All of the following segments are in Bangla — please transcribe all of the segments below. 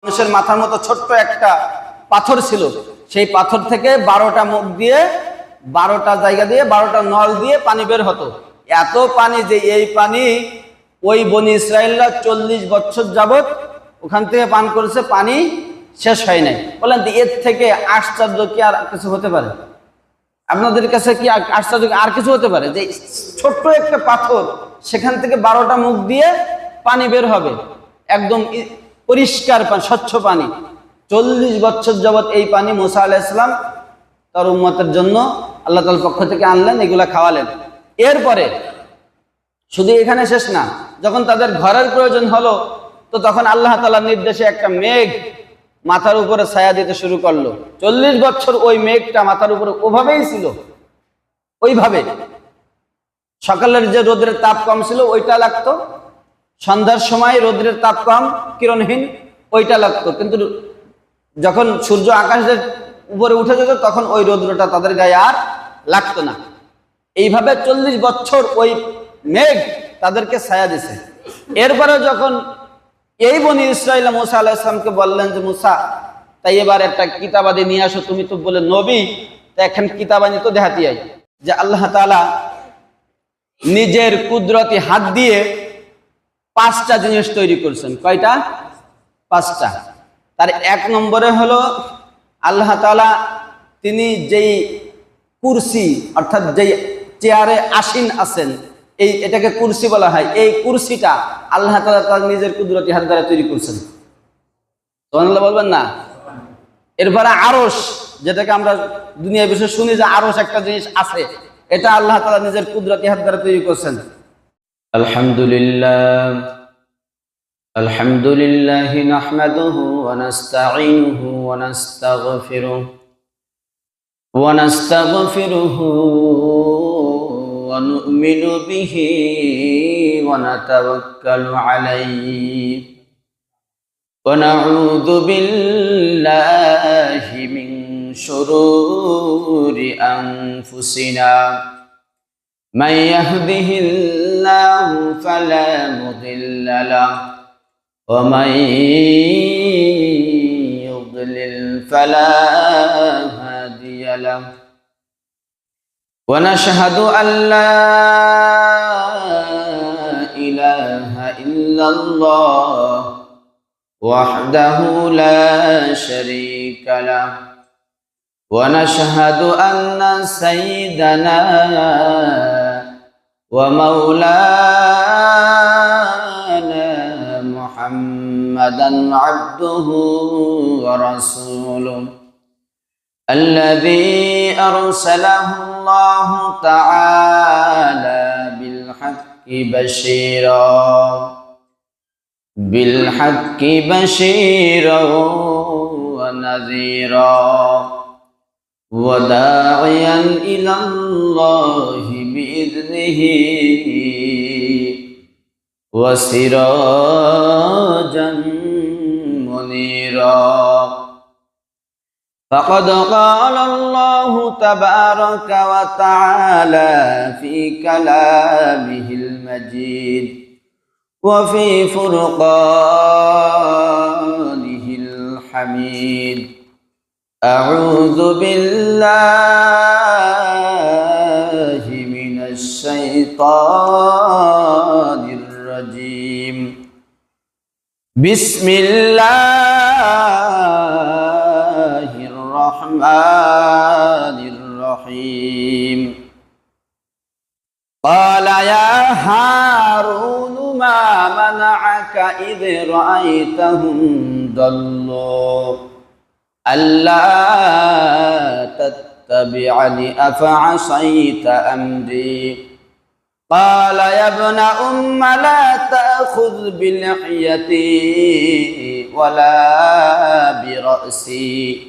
মানুষের মাথার মতো ছোট্ট একটা পাথর ছিল, সেই পাথর থেকে 12টা মুখ দিয়ে 12টা জায়গা দিয়ে 12টা নল দিয়ে পানি বের হতো। এত পানি যে এই পানি ওই বনি ইসরায়েলরা 40 বছর যাবত ওখান থেকে পান করেছে, পানি শেষ হয় নাই। বলেন এর থেকে আশ্চর্য কি আর কিছু হতে পারে? আপনাদের কাছে কি আশ্চর্য আর কিছু হতে পারে যে ছোট্ট একটা পাথর সেখান থেকে 12টা মুখ দিয়ে পানি বের হবে, একদম পরিষ্কার পানি, স্বচ্ছ পানি। 40 বছর যাবত এই পানি মুসা আলাইহিস সালাম তার উম্মতের জন্য আল্লাহ তাআলার পক্ষ থেকে আনলেন, এগুলা খাওয়ালেন। এরপরে শুধু এখানে শেষ না, যখন তাদের ঘরের প্রয়োজন হলো তো তখন আল্লাহ তাআলার নির্দেশে একটা মেঘ মাথার উপরে ছায়া দিতে শুরু করলো। 40 বছর ওই মেঘটা মাথার উপরে ওভাবেই ছিল, ওইভাবে। সকালের যে রোদের তাপ কম ছিল ওইটা লাগতো, সন্ধ্যার সময় রোদের তাপ কম কিরণহীন ওইটা লাগতো, কিন্তু যখন সূর্য আকাশের উপরে উঠে যেত তখন ওই রৌদ্রটা তাদের গায়ে আর লাগতো না। এইভাবে 40 বছর ওই মেঘ তাদেরকে ছায়া দিছে। এরপরে যখন এই বনি ইসরাইল মুসা আলাইহিস সালামকে বললেন যে মুসা, তাই এবার একটা কিতাবাদি নিয়ে আসো, তুমি তো বলে নবী, তা এখন কিতাবানি তো দেখাতে আই যে আল্লাহ তাআলা নিজের কুদরতি হাত দিয়ে 5টা জিনিস তৈরি করছেন। কয়টা? 5টা। তার 1 নম্বরে হলো আল্লাহ তাআলা তিনি যেই কুরসি অর্থাৎ যেই চেয়ারে আসীন আছেন, এটাকে কুরসি বলা হয়, এই কুরসিটা আল্লাহ তাআলা তার নিজের কুদরতি হাত দ্বারা তৈরি করছেন। সুবহানাল্লাহ বলবেন না? এরপরে আরশ, যেটাকে আমরা দুনিয়ার বিষয়ে শুনি যে আরশ একটা জিনিস আছে, এটা আল্লাহ তাআলা নিজের কুদরতি হাত দ্বারা তৈরি করছেন। আলহামদুলিল্লাহ আলহামদুলিল্লাহি নাহমাদুহু ওয়া নাস্তাঈনুহু ওয়া নাস্তাগফিরুহু ওয়া নু'মিনু বিহি ওয়া নাতাওয়াক্কালু আলাইহি ওয়া নাউযু বিল্লাহি মিন শুরুরি আনফুসিনা মান ইয়াহদিহিল্লাহু ফালা মুদিল্লা লাহু ওয়া মান يضلل فلا هادي له ونشهد أن لا إله إلا الله وحده لا شريك له ونشهد أن سيدنا ومولانا محمدا عبده ورسوله الذي أرسله الله تعالى بالحق بشيرا ونذيرا وداعيا إلى الله بإذنه وسراجا منيرا فقد قال الله تبارك وتعالى في كلامه المجيد وفي فرقانه الحميد أعوذ بالله من الشيطان الرجيم بسم الله الرحمن الرحيم قال يا هارون ما منعك إذ رأيتهم ضلوا ألا تتبعني أفعصيت أمري قال يا ابن أم لا تأخذ بلحيتي ولا برأسي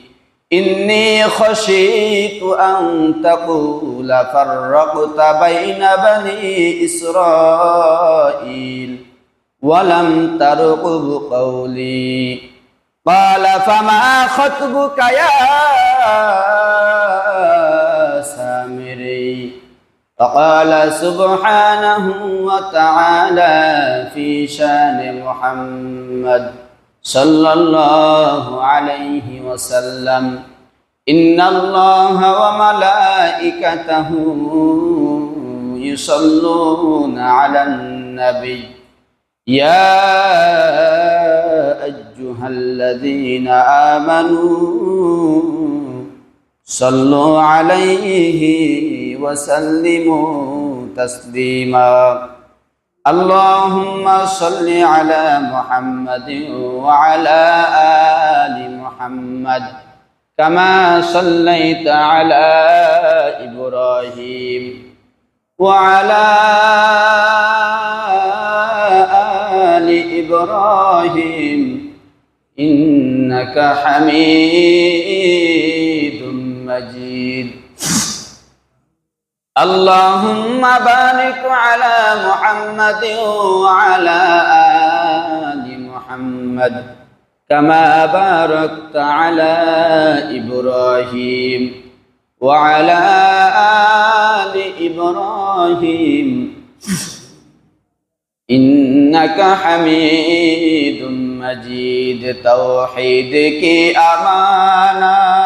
إني خشيت أن تقول فرقت بين بني إسرائيل ولم ترقب قولي قال فما خطبك يا سامري فقال سبحانه وتعالى في شان محمد صلى الله عليه وسلم إن الله وملائكته يصلون على النبي يا أيها الذين آمنوا صلوا عليه وسلموا تسليما اللهم صل على محمد وعلى آل محمد كما صليت على إبراهيم وعلى آل إبراهيم إنك حميد مجيد اللهم بارك على محمد وعلى آل محمد كما باركت على إبراهيم وعلى آل إبراهيم إنك حميد مجيد توحید کی امانات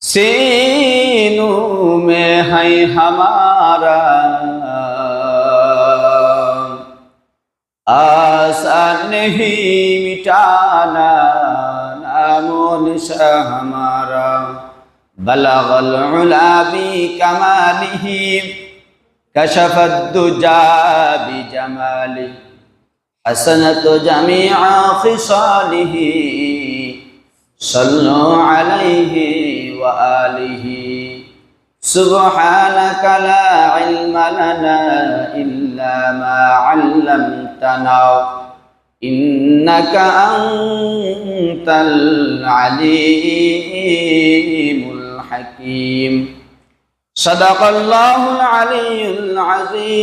سینوں میں ہے ہمارا آسان نہیں مٹانا نام و نشا ہمارا بلغ العلا بکمالہ کشف الدجا بجمالہ حسنت جميع خصاله صلوا عليه وآله سبحانك لا علم لنا إلا ما علمتنا إنك أنت العليم الحكيم صدق الله العلي العظيم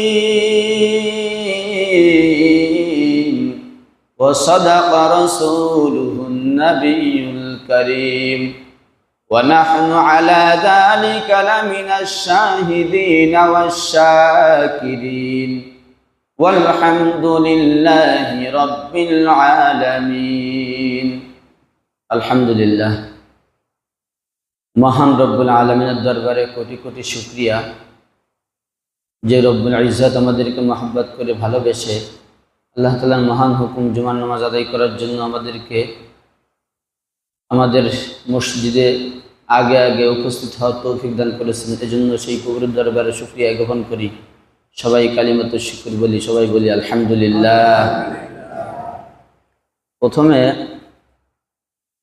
وصدق رسوله النبي الكريم ونحن على ذلك لمن الشاهدين والشاكرين والحمد لله رب العالمين الحمد لله মহান রব্বুল আলামিনের দরবারে কোটি কোটি শুকরিয়া যে রব্বুল ইজ্জত আমাদেরকে মহব্বত করে ভালোবেসে আল্লাহ তাআলার মহান হুকুম জুমার নামাজ আদায় করার জন্য আমাদেরকে আমাদের মসজিদে আগে আগে উপস্থিত হওয়ার তৌফিক দান করেছেন। এজন্য সেই কবরের দরবারে শুকরিয়া জ্ঞাপন করি। সবাই কালিমাতুশ শুকর বলি, সবাই বলি আলহামদুলিল্লাহ। প্রথমে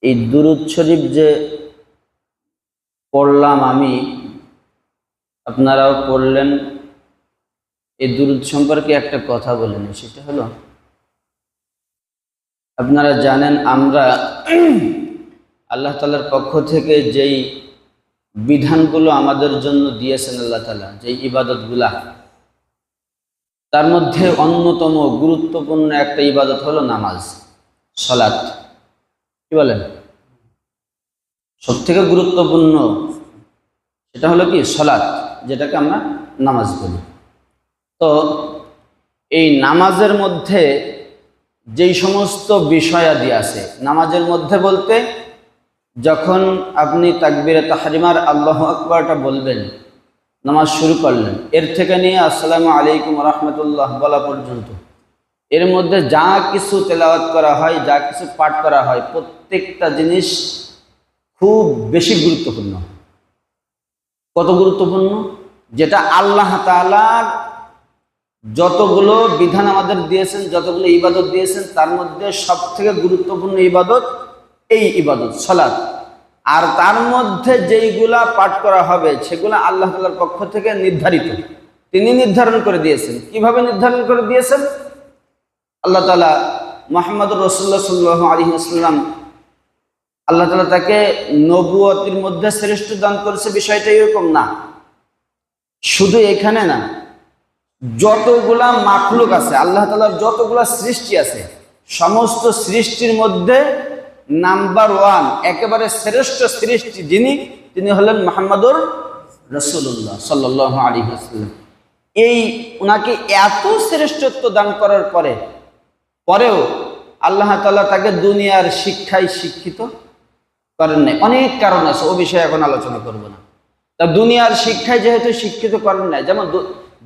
এই দুরূদ শরীফ যে পড়লাম আমি, আপনারাও পড়লেন, এই দুরূদ সম্পর্কে একটা কথা বলেন। সেটা হলো, আপনারা জানেন আমরা আল্লাহ তাআলার পক্ষ থেকে যেই বিধানগুলো আমাদের জন্য দিয়েছেন আল্লাহ তাআলা, যেই ইবাদতগুলা, তার মধ্যে অন্যতম গুরুত্বপূর্ণ একটা ইবাদত হলো নামাজ, সালাত। কি বলেন? সব থেকে গুরুত্বপূর্ণ সেটা হলো কি? সালাত, যেটাকে আমরা নামাজ বলি। তো এই নামাজের মধ্যে যেই সমস্ত বিষয়াদি আছে, নামাজের মধ্যে বলতে যখন আপনি তাকবীরে তাহরিমার আল্লাহু আকবারটা বলবেন, নামাজ শুরু করলেন, এর থেকে নিয়ে আসসালামু আলাইকুম ওয়া রাহমাতুল্লাহ বলা পর্যন্ত এর মধ্যে যা কিছু তেলাওয়াত করা হয়, যা কিছু পাঠ করা হয়, প্রত্যেকটা জিনিস খুব বেশি গুরুত্বপূর্ণ। কত গুরুত্বপূর্ণ? যেটা আল্লাহ তাআলার যতগুলো বিধান আমাদের দিয়েছেন, যতগুলো ইবাদত দিয়েছেন, তার মধ্যে সবথেকে গুরুত্বপূর্ণ ইবাদত এই ইবাদত সালাত। আর তার মধ্যে যেইগুলা পাঠ করা হবে সেগুলা আল্লাহ তাআলার পক্ষ থেকে নির্ধারিত, তিনি নির্ধারণ করে দিয়েছেন। কিভাবে নির্ধারণ করে দিয়েছেন? আল্লাহ তাআলা মুহাম্মদুর রাসূলুল্লাহ সাল্লাল্লাহু আলাইহি ওয়াসাল্লাম, আল্লাহ তাআলা তাকে নবুয়তের মধ্যে শ্রেষ্ঠ দান করেছে, বিষয়টা এরকম না। শুধু এখানে না, যতগুলা মাখলুক আছে, আল্লাহ তাআলার যতগুলা সৃষ্টি আছে, সমস্ত সৃষ্টির মধ্যে নাম্বার 1 একেবারে শ্রেষ্ঠ সৃষ্টি যিনি, তিনি হলেন মুহাম্মদুর রাসূলুল্লাহ সাল্লাল্লাহু আলাইহি ওয়াসাল্লাম। এই উনাকে এত শ্রেষ্ঠত্ব দান করার পরেও আল্লাহ তাআলা তাকে দুনিয়ার শিক্ষায় শিক্ষিত করেন নাই। অনেক কারণ আছে, ও বিষয়ে এখন আলোচনা করব না। তা দুনিয়ার শিক্ষায় যেহেতু শিক্ষিত করেন নাই, যেমন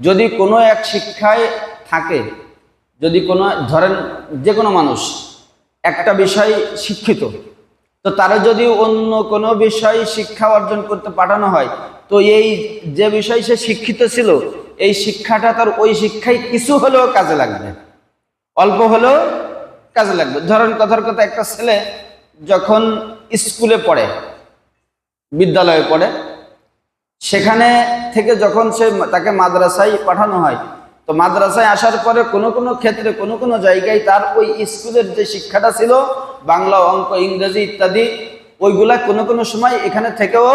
যদি কোনো এক শিক্ষায় থাকে, যদি কোনো ধরেন যে কোনো মানুষ একটা বিষয় শিক্ষিত, তো তারা যদি অন্য কোনো বিষয় শিক্ষা অর্জন করতে পাঠানো হয়, তো এই যে বিষয় সে শিক্ষিত ছিল, এই শিক্ষাটা তার ওই শিক্ষায় কিছু হলেও কাজে লাগবে, অল্প হলেও কাজে লাগবে। ধরেন কথার কথা, একটা ছেলে যখন স্কুলে পড়ে, বিদ্যালয়ে পড়ে, সেখানে থেকে যখন তাকে মাদ্রাসায় পাঠানো হয়, তো মাদ্রাসায় আসার পরে কোনো কোনো ক্ষেত্রে কোনো কোনো জায়গায় তার ওই স্কুলের যে শিক্ষাটা ছিল, বাংলা, অঙ্ক, ইংরেজি ইত্যাদি, ওইগুলা কোনো কোনো সময় এখানে থেকেও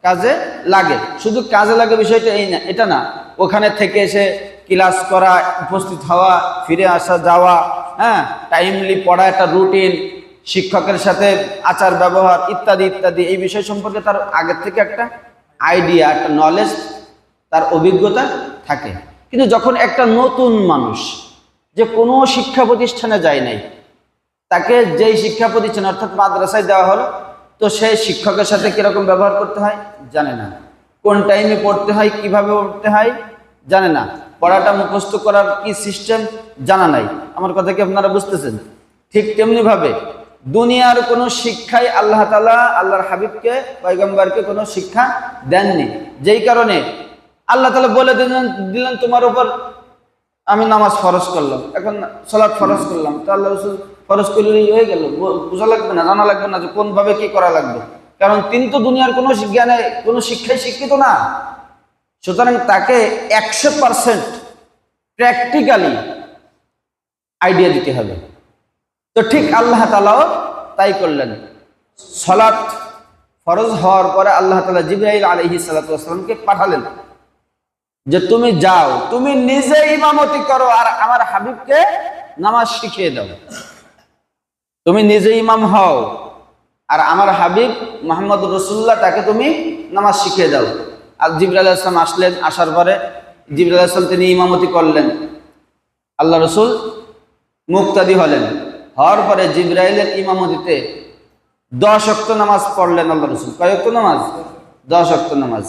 কাজে লাগে। শুধু কাজে লাগে বিষয়টা এই না, এটা না, ওখানে থেকে এসে ক্লাস করা, উপস্থিত হওয়া, ফিরে আসা যাওয়া, হ্যাঁ, টাইমলি পড়া, একটা রুটিন, শিক্ষকের সাথে আচার ব্যবহার ইত্যাদি ইত্যাদি, এই বিষয় সম্পর্কে তার আগের থেকে একটা আইডিয়া, একটা নলেজ, তার অভিজ্ঞতা থাকে। কিন্তু যখন একটা নতুন মানুষ যে কোনো শিক্ষা প্রতিষ্ঠানে যায় নাই, তাকে যেই শিক্ষা প্রতিষ্ঠান অর্থাৎ মাদ্রাসায় দেওয়া হলো, তো সেই শিক্ষকের সাথে কিরকম ব্যবহার করতে হয় জানে না, কোন টাইমে পড়তে হয়, কিভাবে পড়তে হয় জানে না, পড়াটা মুখস্থ করার কি সিস্টেম জানা নাই। আমার কথা কি আপনারা বুঝতেছেন? ঠিক তেমনি ভাবে দুনিয়ার কোনো শিক্ষাই আল্লাহ তাআলা আল্লাহর হাবিবকে, পয়গম্বরকে কোনো শিক্ষা দেননি, যেই কারণে আল্লাহ তাআলা বলে দিলেন তোমার উপর আমি নামাজ ফরজ করলাম, এখন সালাত ফরজ করলাম, তো আল্লাহ রাসূল ফরজ করলেই হয়ে গেল, বোঝা লাগবে না, জানা লাগবে না যে কোন ভাবে কি করা লাগবে, কারণ তিনি তো দুনিয়ার কোনো জ্ঞানে, কোনো শিক্ষায় শিক্ষিত না। সুতরাং তাকে 100% প্র্যাকটিক্যালি আইডিয়া দিতে হবে। তো ঠিক আল্লাহ তাআলাও তাই করলেন। সালাত ফরজ হওয়ার পরে আল্লাহ তাআলা জিবরাইল আলাইহিস সালাতু ওয়াস সালামকে পাঠালেন যে তুমি যাও, তুমি নিজে ইমামতি করো আর আমার হাবিবকে নামাজ শিখিয়ে দাও। তুমি নিজে ইমাম হও আর আমার হাবিব মুহাম্মদ রাসূলুল্লাহ, তাকে তুমি নামাজ শিখিয়ে দাও। আর জিবরাইল আলাইহিস সালাম আসলেন, আসার পরে জিবরাইল আলাইহিস সালাম তিনি ইমামতি করলেন, আল্লাহ রাসূল মুক্তাদি হলেন। হওয়ার পরে জিবরাইলের ইমামতিতে 10 ওয়াক্ত নামাজ পড়লেন আল্লাহ রাসূল। কয় ওয়াক্ত নামাজ? 10 ওয়াক্ত নামাজ।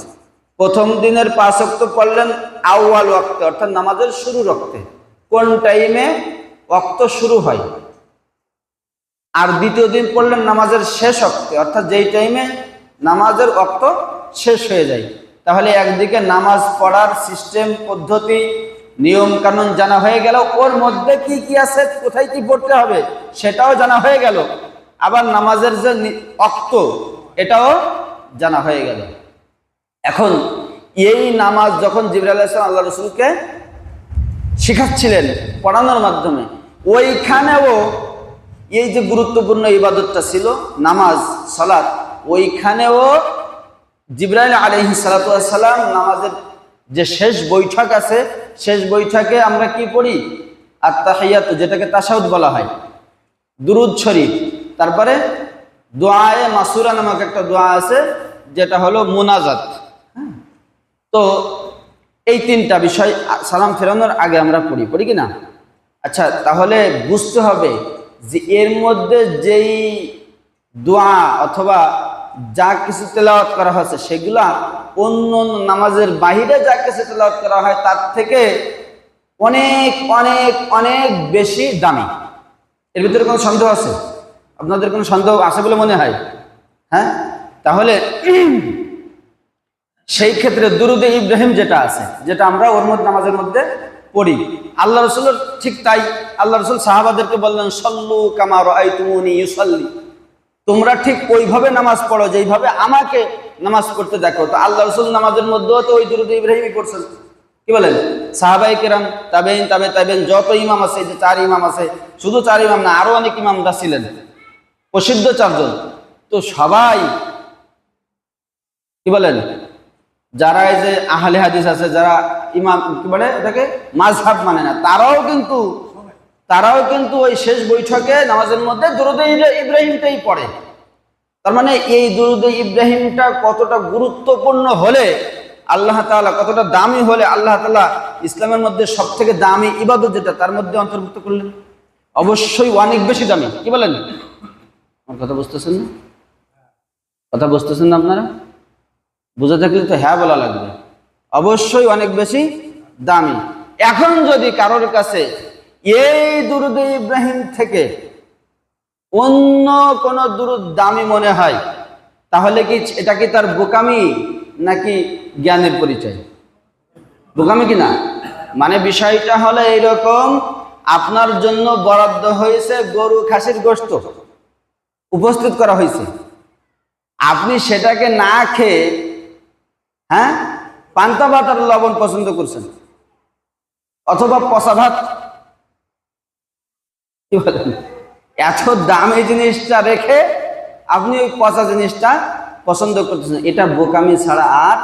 প্রথম দিনের 5 ওয়াক্ত পড়লেন আউয়াল ওয়াক্তে, অর্থাৎ নামাজের শুরুর ওয়াক্তে, কোন টাইমে ওয়াক্ত শুরু হয়। আর দ্বিতীয় দিন পড়লেন নামাজের শেষ ওয়াক্তে, অর্থাৎ যেই টাইমে নামাজের ওয়াক্ত শেষ হয়ে যায়। তাহলে একদিকে নামাজ পড়ার সিস্টেম, পদ্ধতি, নিয়ম কানুন জানা হয়ে গেল, ওর মধ্যে কি কি আছে, কোথায় কি পড়তে হবে সেটাও জানা হয়ে গেল, আবার নামাজের যে ওয়াক্ত এটাও জানা হয়ে গেল। এখন এই নামাজ যখন জিবরাইল আলাইহিস সালাম আল্লাহ রাসূলকে শিখাচ্ছিলেন পড়ানোর মাধ্যমে, ওইখানেও এই যে গুরুত্বপূর্ণ ইবাদতটা ছিল নামাজ, সালাত, ওইখানেও জিবরাইল আলাইহিস সালাতু ওয়াস সালাম নামাজের যে শেষ বৈঠক আছে, শেষ বৈঠকে আমরা কি পড়ি? আত-তাহিয়াতু, যেটাকে তাশাহুদ বলা হয়, দুরুদ শরীফ, তারপরে দোয়ায়ে মাসুরা নামক একটা দোয়া আছে যেটা হলো মুনাজাত। তো এই তিনটা বিষয় সালাম ফেরানোর আগে আমরা পড়ি কি না? আচ্ছা, তাহলে বুঝতে হবে যে এর মধ্যে যেই দোয়া অথবা যা কিছু তেলাওয়াত করা হয়েছে সেগুলা অন্য নামাজের বাহিরে যা কিছু তেলাওয়াত করা হয় তার থেকে অনেক অনেক অনেক বেশি দামি। এর ভিতরে কোনো সন্দেহ আছে? আপনাদের কোনো সন্দেহ আছে বলে মনে হয়? হ্যাঁ, তাহলে সেই ক্ষেত্রে দুরুদে ইব্রাহিম যেটা আছে, যেটা আমরা ওর মধ্যে নামাজের মধ্যে পড়ি, আল্লাহ রাসূলের ঠিক তাই। আল্লাহ রাসূল সাহাবাদেরকে বললেন, সল্লু কামা রাআইতুমুনি ইউসাল্লি, তোমরা ঠিক ওইভাবে নামাজ পড়ো যেইভাবে আমাকে নামাজ পড়তে দেখো। তো আল্লাহ রাসূল নামাজের মধ্যেও তো ওই দুরুদে ইব্রাহিমই পড়ছেন। কি বলেন? সাহাবায়ে কেরাম, তাবেঈন, তাবেঈন, যত ইমাম আছে, এই যে 4 ইমাম আছে, শুধু 4 ইমাম না, আরো অনেক ইমামরা ছিলেন, প্রসিদ্ধ 4 জন। তো সবাই কি বলেন, যারা এই যে আহলে হাদিস আছে, যারা ইমাম কি বলে এটাকে মাযহাব মানে না, তারাও কিন্তু ওই শেষ বৈঠকে নামাজের মধ্যে দুরুদে ইব্রাহিমটাই পড়ে। তার মানে এই দুরুদে ইব্রাহিমটা কতটা গুরুত্বপূর্ণ হলে আল্লাহ তাআলা, কতটা দামি হলে আল্লাহ তাআলা ইসলামের মধ্যে সবথেকে দামি ইবাদত যেটা তার মধ্যে অন্তর্ভুক্ত করলেন। অবশ্যই অনেক বেশি দামি। কি বলেন? আমার কথা বুঝতেছেন না? কথা বুঝতেছেন না আপনারা? বুঝে থাকলে তো হ্যাঁ বলা লাগবে। অবশ্যই অনেক বেশি দামি। এখন যদি কারোর কাছে এই দুরূদ ইব্রাহিম থেকে অন্য কোন দুরূদ দামি মনে হয়, তাহলে কি এটা কি তার বোকামি নাকি জ্ঞানের পরিচয়? বোকামি কিনা? মানে বিষয়টা হলো এইরকম, আপনার জন্য বরাদ্দ হয়েছে গরু খাসির গোশত, উপস্থিত করা হয়েছে, আপনি সেটাকে না খেয়ে হ্যাঁ পান্তা ভাত আর লবণ পছন্দ করছেন, অথবা পচা ভাত। কি বলেন? এত দামি জিনিসটা রেখে আপনি ওই পচা জিনিসটা পছন্দ করতেছেন, এটা বোকামি ছাড়া আর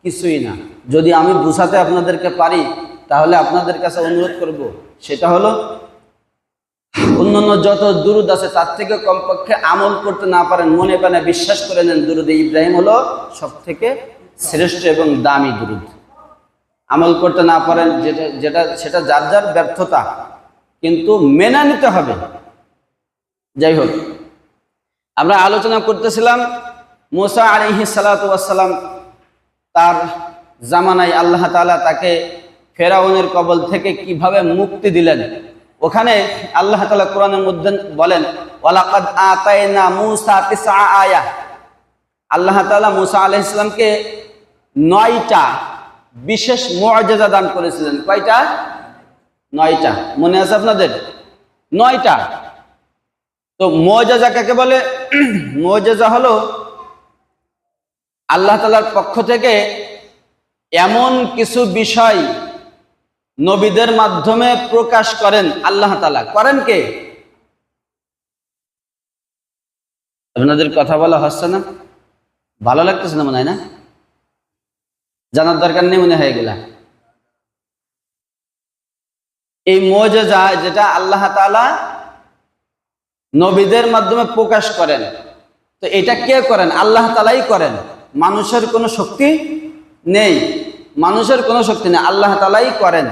কিছুই না। যদি আমি বুঝাতে আপনাদেরকে পারি, তাহলে আপনাদের কাছে অনুরোধ করব, সেটা হলো অন্যান্য যত দুরূদ আছে তার থেকে কমপক্ষে আমল করতে না পারেন, মনে প্রাণে বিশ্বাস করে নেন দুরূদ ইব্রাহিম হলো সব থেকে শ্রেষ্ঠ এবং দামি দুরূদ। আমল করতে না পারেন সেটা যার যার ব্যর্থতা, কিন্তু মেনে নিতে হবে। যাই হোক, আমরা আলোচনা করতেছিলাম মুসা আলাইহিস সালাতু ওয়াস সালাম, তার জামানায় আল্লাহ তাআলা তাকে ফেরাউনের কবল থেকে কিভাবে মুক্তি দিলেন। ওখানে আল্লাহ তাআলা কোরআনের মধ্যে বলেন, ওয়ালাকাদ আতাইনা মুসা তিসআ আয়া, আল্লাহ তাআলা মুসা আলাইহিস সালামকে 9টা বিশেষ মুআজিজা দান করেছিলেন। কয়টা? 9টা। মনে আছে আপনাদের? 9টা। তো মুআজিজা কাকে বলে? মুআজিজা হলো আল্লাহ তাআলার পক্ষ থেকে এমন কিছু বিষয় নবীদের মাধ্যমে প্রকাশ করেন। আল্লাহ তাআলা করেন কে? আপনাদের কথা বলা হচ্ছে না? ভালো লাগতেছে না মনে হয় না? জানার দরকার নেই মনে হয়ে গেলা। এই মুআজিজা যেটা আল্লাহ তাআলা নবীদের মাধ্যমে প্রকাশ করেন, তো এটা কে করেন? আল্লাহ তাআলাই করেন। মানুষের কোনো শক্তি নেই, মানুষের কোনো শক্তি নেই, আল্লাহ তাআলাই করেন।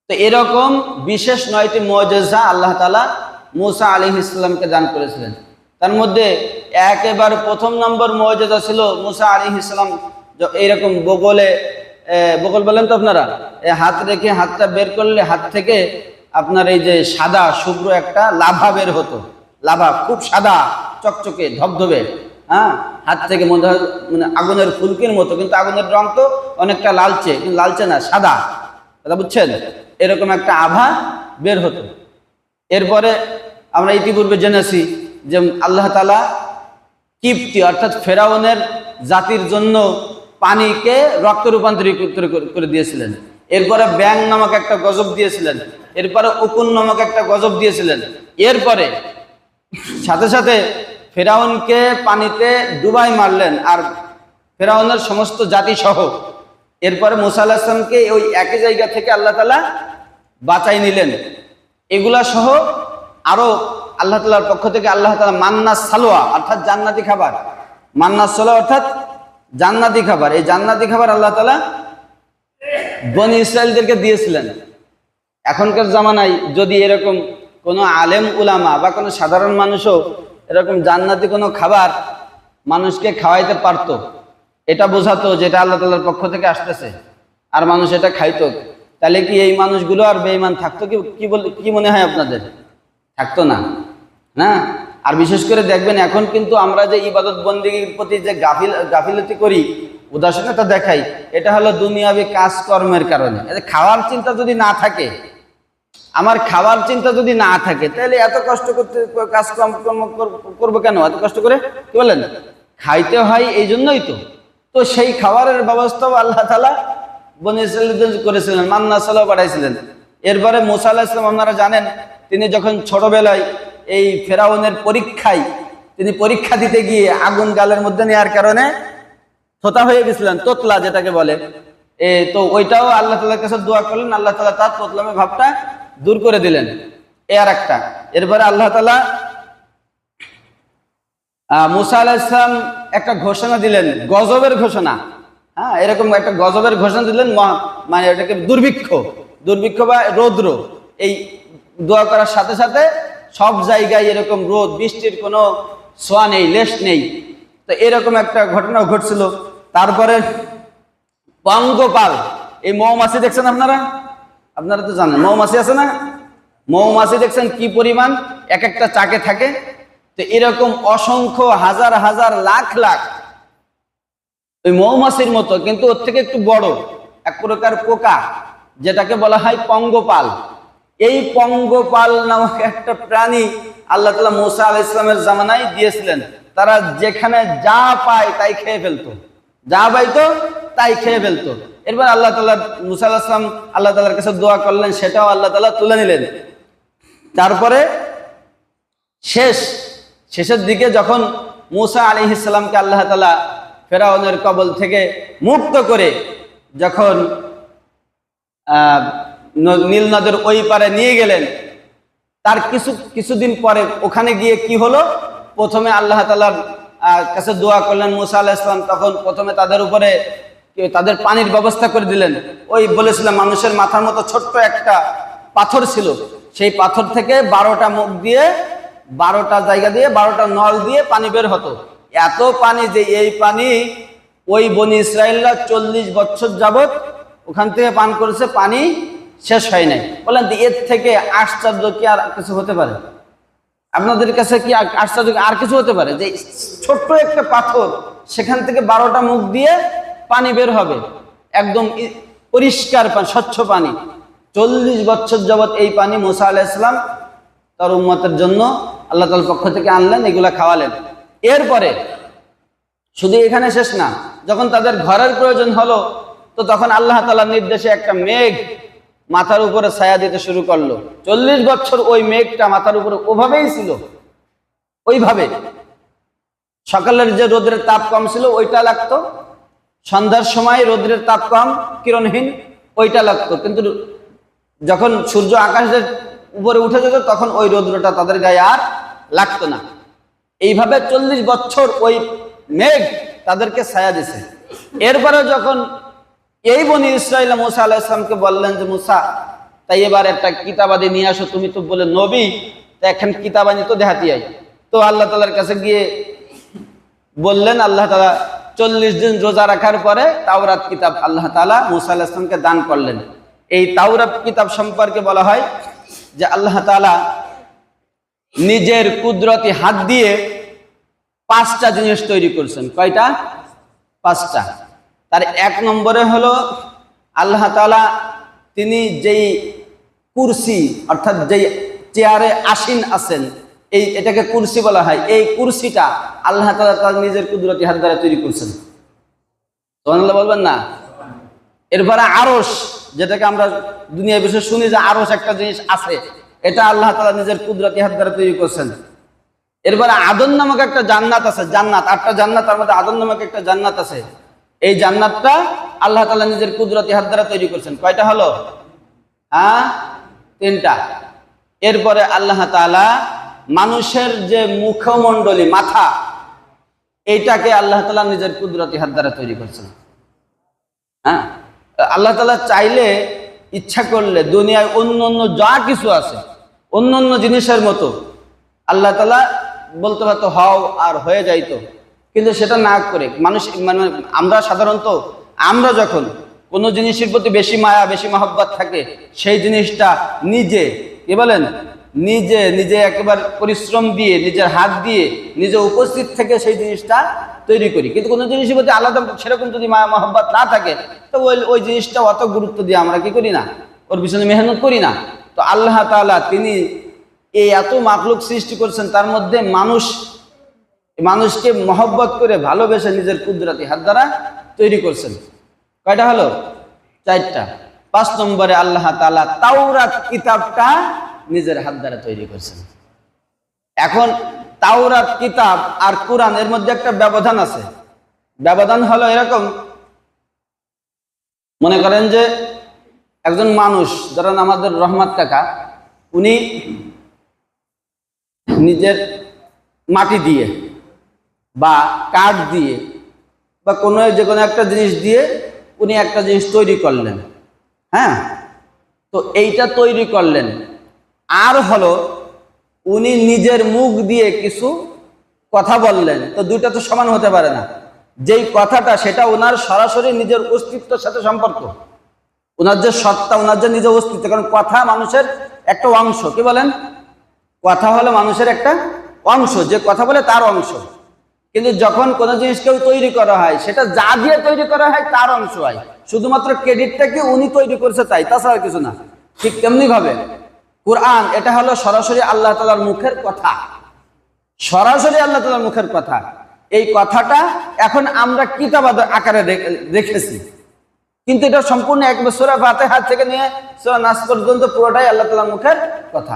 তো এরকম বিশেষ 9টি মুআজিজা আল্লাহ তাআলা মুসা আলাইহিস সালামকে দান করেছিলেন। তার মধ্যে একেবারে প্রথম নম্বর মুআজিজা ছিল মুসা আলাইহিস সালাম এইরকম বগল বলেন তো আপনারা, হাত রেখে হাতটা বের করলে হাত থেকে আপনার এই যে সাদা শুভ্র একটা লাভা বের হতো। লাভা খুব সাদা চকচকে ধবধবে, হ্যাঁ, হাত থেকে মনে হয় মানে আগুনের ফুলকির মতো, কিন্তু আগুনের রং তো অনেকটা লালচে, কিন্তু লালচে না, সাদা। কথা বুঝছেন? এরকম একটা আভা বের হতো। এরপরে আমরা ইতিপূর্বে জেনেছি যে আল্লাহ তাআলা কিপ্তি অর্থাৎ ফেরাউনের জাতির জন্য পানিকে রক্তে রূপান্তরিত করে দিয়েছিলেন। এরপরে ব্যাং নামক একটা গজব দিয়েছিলেন। এরপরে উকুন নামক একটা গজব দিয়েছিলেন। এরপরে সাথে সাথে ফেরাউনকে পানিতে ডুবাই মারলেন, আর ফেরাউনের সমস্ত জাতি সহ। এরপরে মুসা আলাইহিস সালামকে ওই একই জায়গা থেকে আল্লাহ তাআলা বাঁচাই নিলেন। এগুলা সহ আরো আল্লাহ তাআলার পক্ষ থেকে আল্লাহ তাআলা মান্না সালোয়া অর্থাৎ জান্নাতি খাবার, মান্না সালোয়া অর্থাৎ জান্নাতি খাবার, এই জান্নাতি খাবার আল্লাহ তাআলা বনি ইসরাইলদেরকে দিয়েছিলেন। এখনকার জামানায় যদি এরকম কোনো আলেম উলামা বা কোনো সাধারণ মানুষও এরকম জান্নাতি কোনো খাবার মানুষকে খাওয়াইতে পারতো, এটা বোঝাতো যেটা আল্লাহ তাআলার পক্ষ থেকে আসতেছে, আর মানুষ এটা খাইতো, তাহলে কি এই মানুষগুলো আর বেঈমান থাকতো? কি মনে হয় আপনাদের? থাকতো না, না? আর বিশেষ করে দেখবেন এখন কিন্তু আমরা যে ইবাদত বন্দেগীর প্রতি যে গাফিলতি করি, উদাসীনতা দেখাই, এটা হলো দুনিয়াবি কাজকর্মের কারণে। খাওয়ার চিন্তা যদি না থাকে, আমার খাওয়ার চিন্তা যদি না থাকে, তাহলে এত কষ্ট করতে কাজকর্ম করবো কেন? এত কষ্ট করে কি বলেন? খাইতে হয় এই জন্যই তো। তো সেই খাবারের ব্যবস্থাও আল্লাহ তাআলা বনি ইসরাইলদের করেছিলেন, মান্না সালোয়া পাঠাইছিলেন। এরপরে মুসা আলাইহিস সালাম আপনারা জানেন, তিনি যখন ছোটবেলায় এই ফেরাউনের পরীক্ষায় তিনি পরীক্ষা দিতে গিয়ে আগুন গালের মধ্যে নেওয়ার কারণে থোতা হয়ে গেছিলেন, তোতলা যেটাকে বলে। তো ওইটাও আল্লাহ তাআলার কাছে দোয়া করলেন, আল্লাহ তাআলা তার তোতলামের ভাবটা দূর করে দিলেন। আর একটা, এরপরে আল্লাহ তাআলা মুসা আলাইহিস সালাম একটা ঘোষণা দিলেন, গজবের ঘোষণা। হ্যাঁ, এরকম একটা গজবের ঘোষণা দিলেন, মানে এটাকে দুর্ভিক্ষ বা রৌদ্র, এই দোয়া করার সাথে সাথে সব জায়গায় এরকম রোদ, বৃষ্টির কোনো ছোঁয়া নেই, লেশ নেই। তো এরকম একটা ঘটনা ঘটছিল। তারপরে পঙ্গপাল, এই মৌমাছি দেখছেন আপনারা? আপনারা তো জানেন মৌমাছি আছে না? মৌমাছি দেখছেন কি পরিমাণ এক একটা চাকে থাকে। তো এরকম অসংখ্য হাজার হাজার লাখ লাখ ওই মৌমাছির মতো, কিন্তু ওর থেকে একটু বড় এক প্রকার পোকা, যেটাকে বলা হয় পঙ্গপাল। এই পঙ্গপাল নামক একটা প্রাণী আল্লাহ তাআলা মুসা আলাইহিস সালামের জামানায় দিয়েছিলেন। তারা যেখানে যা পায় তাই খেয়ে ফেলতো, যা পাইতো তাই খেয়ে ফেলতো। এরপর আল্লাহ তাআলা মুসা আলাইহিস সালাম আল্লাহ তাআলার কাছে দোয়া করলেন, সেটাও আল্লাহ তাআলা তুলে নিলেন। তারপরে শেষের দিকে যখন মুসা আলাইহিস সালামকে আল্লাহ তাআলা ফেরাউনের কবল থেকে মুক্ত করে যখন নীল নদের ওই পারে নিয়ে গেলেন, তার কিছুদিন পরে ওখানে গিয়ে কি হলো, প্রথমে আল্লাহ তাআলার কাছে দোয়া করলেন মুসা আলাইহিস সালাম। তখন প্রথমে তাদের উপরে তাদের পানির ব্যবস্থা করে দিলেন। ওই বলেছিলাম মানুষের মাথার মতো ছোট্ট একটা পাথর ছিল, সেই পাথর থেকে 12টা মুখ দিয়ে, 12টা জায়গা দিয়ে, 12টা নল দিয়ে পানি বের হতো। এত পানি যে এই পানি ওই বনি ইসরায়েলরা 40 বছর যাবত ওখান থেকে পান করেছে, পানি শেষ হয় নাই। বলেন এর থেকে আশ্চর্য কি আর কিছু হতে পারে? আপনাদের কাছে কি আশ্চর্য আর কিছু হতে পারে যে ছোট্ট একটা পাথর, সেখান থেকে 12টা মুখ দিয়ে পানি বের হবে, একদম পরিষ্কার পানি, স্বচ্ছ পানি। 40 বছর যাবত এই পানি মুসা আলাইহিস সালাম তার উম্মতের জন্য আল্লাহ তাআলার পক্ষ থেকে আনলেন, এগুলা খাওয়ালেন। এরপরে শুধু এখানে শেষ না, যখন তাদের ঘরের প্রয়োজন হলো, তো তখন আল্লাহ তাআলার নির্দেশে একটা মেঘ মাথার উপরে ছায়া দিতে শুরু করলো। 40 বছর ওই মেঘটা মাথার উপরে ওভাবেই ছিল, ওইভাবে। সকালের যে রোদের তাপ কম ছিল ওইটা লাগতো, সন্ধ্যার সময় রোদের তাপ কম, কিরণহীন, ওইটা লাগতো। কিন্তু যখন সূর্য আকাশের উপরে উঠে যেত তখন ওই রৌদ্রটা তাদের গায়ে আর লাগতো না। এইভাবে 40 বছর ওই মেঘ তাদেরকে ছায়া দিছে। এরপরে যখন এই বনি ইসরাইল মুসা আলাইহিস সালামকে বললেন যে মুসা, তাই এবার একটা কিতাবাদি নিয়ে আসো, তুমি তো বলে নবী, তো এখন কিতাবানি তো দেখাতি আই। তো আল্লাহ তাআলার কাছে গিয়ে বললেন, আল্লাহ তাআলা 40 দিন রোজা রাখার পরে তাওরাত কিতাব আল্লাহ তাআলা মুসা আলাইহিস সালামকে দান করলেন। এই তাওরাত কিতাব সম্পর্কে বলা হয় যে আল্লাহ তাআলা নিজের কুদরতি হাত দিয়ে 5টা জিনিস তৈরি করছেন। কয়টা? 5টা। তার 1 নম্বরে হলো আল্লাহ তাআলা তিনি যেই কুরসি, অর্থাৎ যেই চেয়ারে আসীন আছেন, এটাকে কুরসি বলা হয়। এই কুরসিটা আল্লাহ তাআলা তার নিজের কুদরতি হাত দ্বারা তৈরি করছেন। সুবহানাল্লাহ বলবেন না? এরপরে আরশ, যেটাকে আমরা দুনিয়ার বিষয়ে শুনি যে আরশ একটা জিনিস আছে, এটা আল্লাহ তাআলা নিজের কুদরতি হাত দ্বারা তৈরি করছেন। এরপরে আদন নামক একটা জান্নাত আছে, জান্নাত, 8টা জান্নাত, তার মধ্যে আদন নামক একটা জান্নাত আছে। এই জান্নাতটা আল্লাহ তাআলা নিজের কুদরতি হাত দ্বারা তৈরি করছেন। কয়টা হলো? 3টা। এরপরে আল্লাহ তাআলা মানুষের যে মুখমণ্ডলী, মাথা, এইটাকে আল্লাহ তাআলা নিজের কুদরতি হাত দ্বারা তৈরি করছেন। আল্লাহ তাআলা চাইলে, ইচ্ছা করলে দুনিয়ায় অন্য যা কিছু আছে, অন্য জিনিসের মতো আল্লাহ তাআলা বলতে পারতো হও, আর হয়ে যাইতো। কিন্তু সেটা না করে মানুষ, মানে আমরা সাধারণত, আমরা যখন কোনো জিনিসের প্রতি বেশি মায়া, বেশি মহব্বত থাকে, সেই জিনিসটা নিজে, কি বলেন, নিজে একেবারে পরিশ্রম দিয়ে, নিজের হাত দিয়ে, নিজে উপস্থিত থেকে সেই জিনিসটা তৈরি করি। কিন্তু কোনো জিনিসের প্রতি আলাদা সেরকম যদি মায়া মহব্বত না থাকে, তো ওই জিনিসটা অত গুরুত্ব দিয়ে আমরা কি করি না, ওর পিছনে মেহনত করি না। তো আল্লাহ তাআলা তিনি এই এত মাখলুক সৃষ্টি করছেন, তার মধ্যে মানুষকে মহব্বত করে ভালোবেসে নিজের কুদরতি হাত দ্বারা তৈরি করছেন। কয়টা হলো? 4টা। 5 নম্বরে আল্লাহ তাআলা তাওরাত কিতাবটা নিজের হাত দ্বারা তৈরি করছেন। এখন তাওরাত কিতাব আর কোরআন, এর মধ্যে একটা ব্যবধান আছে। ব্যবধান হলো এরকম, মনে করেন যে একজন মানুষ, ধরেন আমাদের রহমত কাকা, উনি নিজের মাটি দিয়ে বা কাঠ দিয়ে বা যে কোনো একটা জিনিস দিয়ে উনি একটা জিনিস তৈরি করলেন। তো এইটা তৈরি করলেন, আর হলো উনি নিজের মুখ দিয়ে কিছু কথা বললেন, তো দুইটা তো সমান হতে পারে না। যেই কথাটা সেটা ওনার সরাসরি নিজের অস্তিত্বের সাথে সম্পর্ক, ওনার যে সত্তা, ওনার যে নিজের অস্তিত্ব। কারণ কথা মানুষের একটা অংশ, কি বলেন? কথা হলো মানুষের একটা অংশ, যে কথা বলে তার অংশ। কিন্তু যখন কোনো জিনিস কেউ তৈরি করা হয়, সেটা যা দিয়ে তৈরি করা হয় তার অংশ হয়, শুধুমাত্র ক্রেডিটটা কি উনি তৈরি করেছে তাই, তাছাড়া কিছু না। ঠিক তেমনি ভাবে কোরআন, এটা হলো সরাসরি আল্লাহ তাআলার মুখের কথা, সরাসরি আল্লাহ তাআলার মুখের কথা। এই কথাটা এখন আমরা কিতাব আকারে রেখেছি, কিন্তু এটা সম্পূর্ণ একবার সূরা ফাতিহা থেকে নিয়ে সূরা নাস পর্যন্ত পুরোটাই আল্লাহ তাআলার মুখের কথা।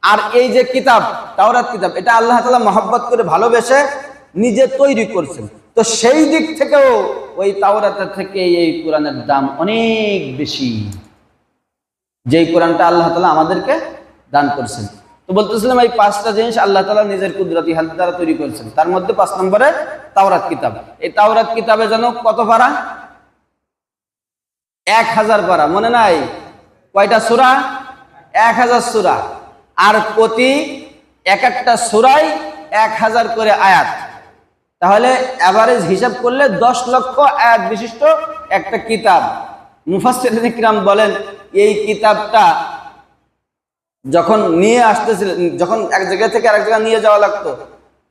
আর এই যে কিতাব, তাওরাত কিতাব, এটা আল্লাহ তাআলা মহব্বত করে ভালোবেসে নিজে তৈরি করছেন। তো সেই দিক থেকেও ওই তাওরাতের থেকে এই কোরআনের দাম অনেক বেশি, যেই কোরআনটা আল্লাহ তাআলা আমাদেরকে দান করছেন। তো বলতেছিলাম এই 5টা জিনিস আল্লাহ তাআলা নিজের কুদরতি হাত দ্বারা তৈরি করেছেন। তার মধ্যে 5 নম্বরে তাওরাত কিতাব। এই তাওরাত কিতাবে যেন কত পারা? 1000 পারা। মনে নাই কয়টা সূরা? 1000 সূরা। আর প্রতি এক একটা সূরায় 1000 করে আয়াত। তাহলে এভারেজ হিসাব করলে 10 লক্ষ আয়াত বিশিষ্ট একটা কিতাব। মুফাসসিরিন কিরাম বলেন এই কিতাবটা যখন নিয়ে আসতেছিলেন, যখন এক জায়গা থেকে আরেক জায়গায় নিয়ে যাওয়া লাগতো,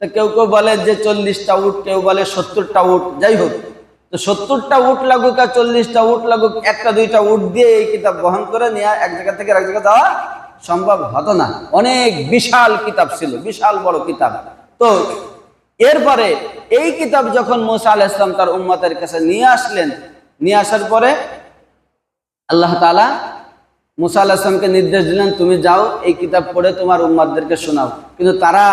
তো কেউ কেউ বলে যে 40টা উট, কেউ বলে 70টা উট, যাই হোক, তো 70টা উট লাগুক আর 40টা উট লাগুক, একটা দুইটা উট দিয়ে এই কিতাব বহন করে নিয়ে এক জায়গা থেকে আরেক জায়গায় যাওয়া সম্ভব হতো না। অনেক বিশাল কিতাব ছিল, বিশাল বড় কিতাব। তো এরপরে এই কিতাব যখন মুসা আলাইহিস সালাম তার উম্মতের কাছে নিয়ে আসলেন, নিয়ে আসার পরে আল্লাহ তাআলা মুসা আলাইহিস সালামকে নির্দেশ দিলেন, তুমি যাও এই কিতাব পড়ে তোমার উম্মতদেরকে শোনাও। কিন্তু তারা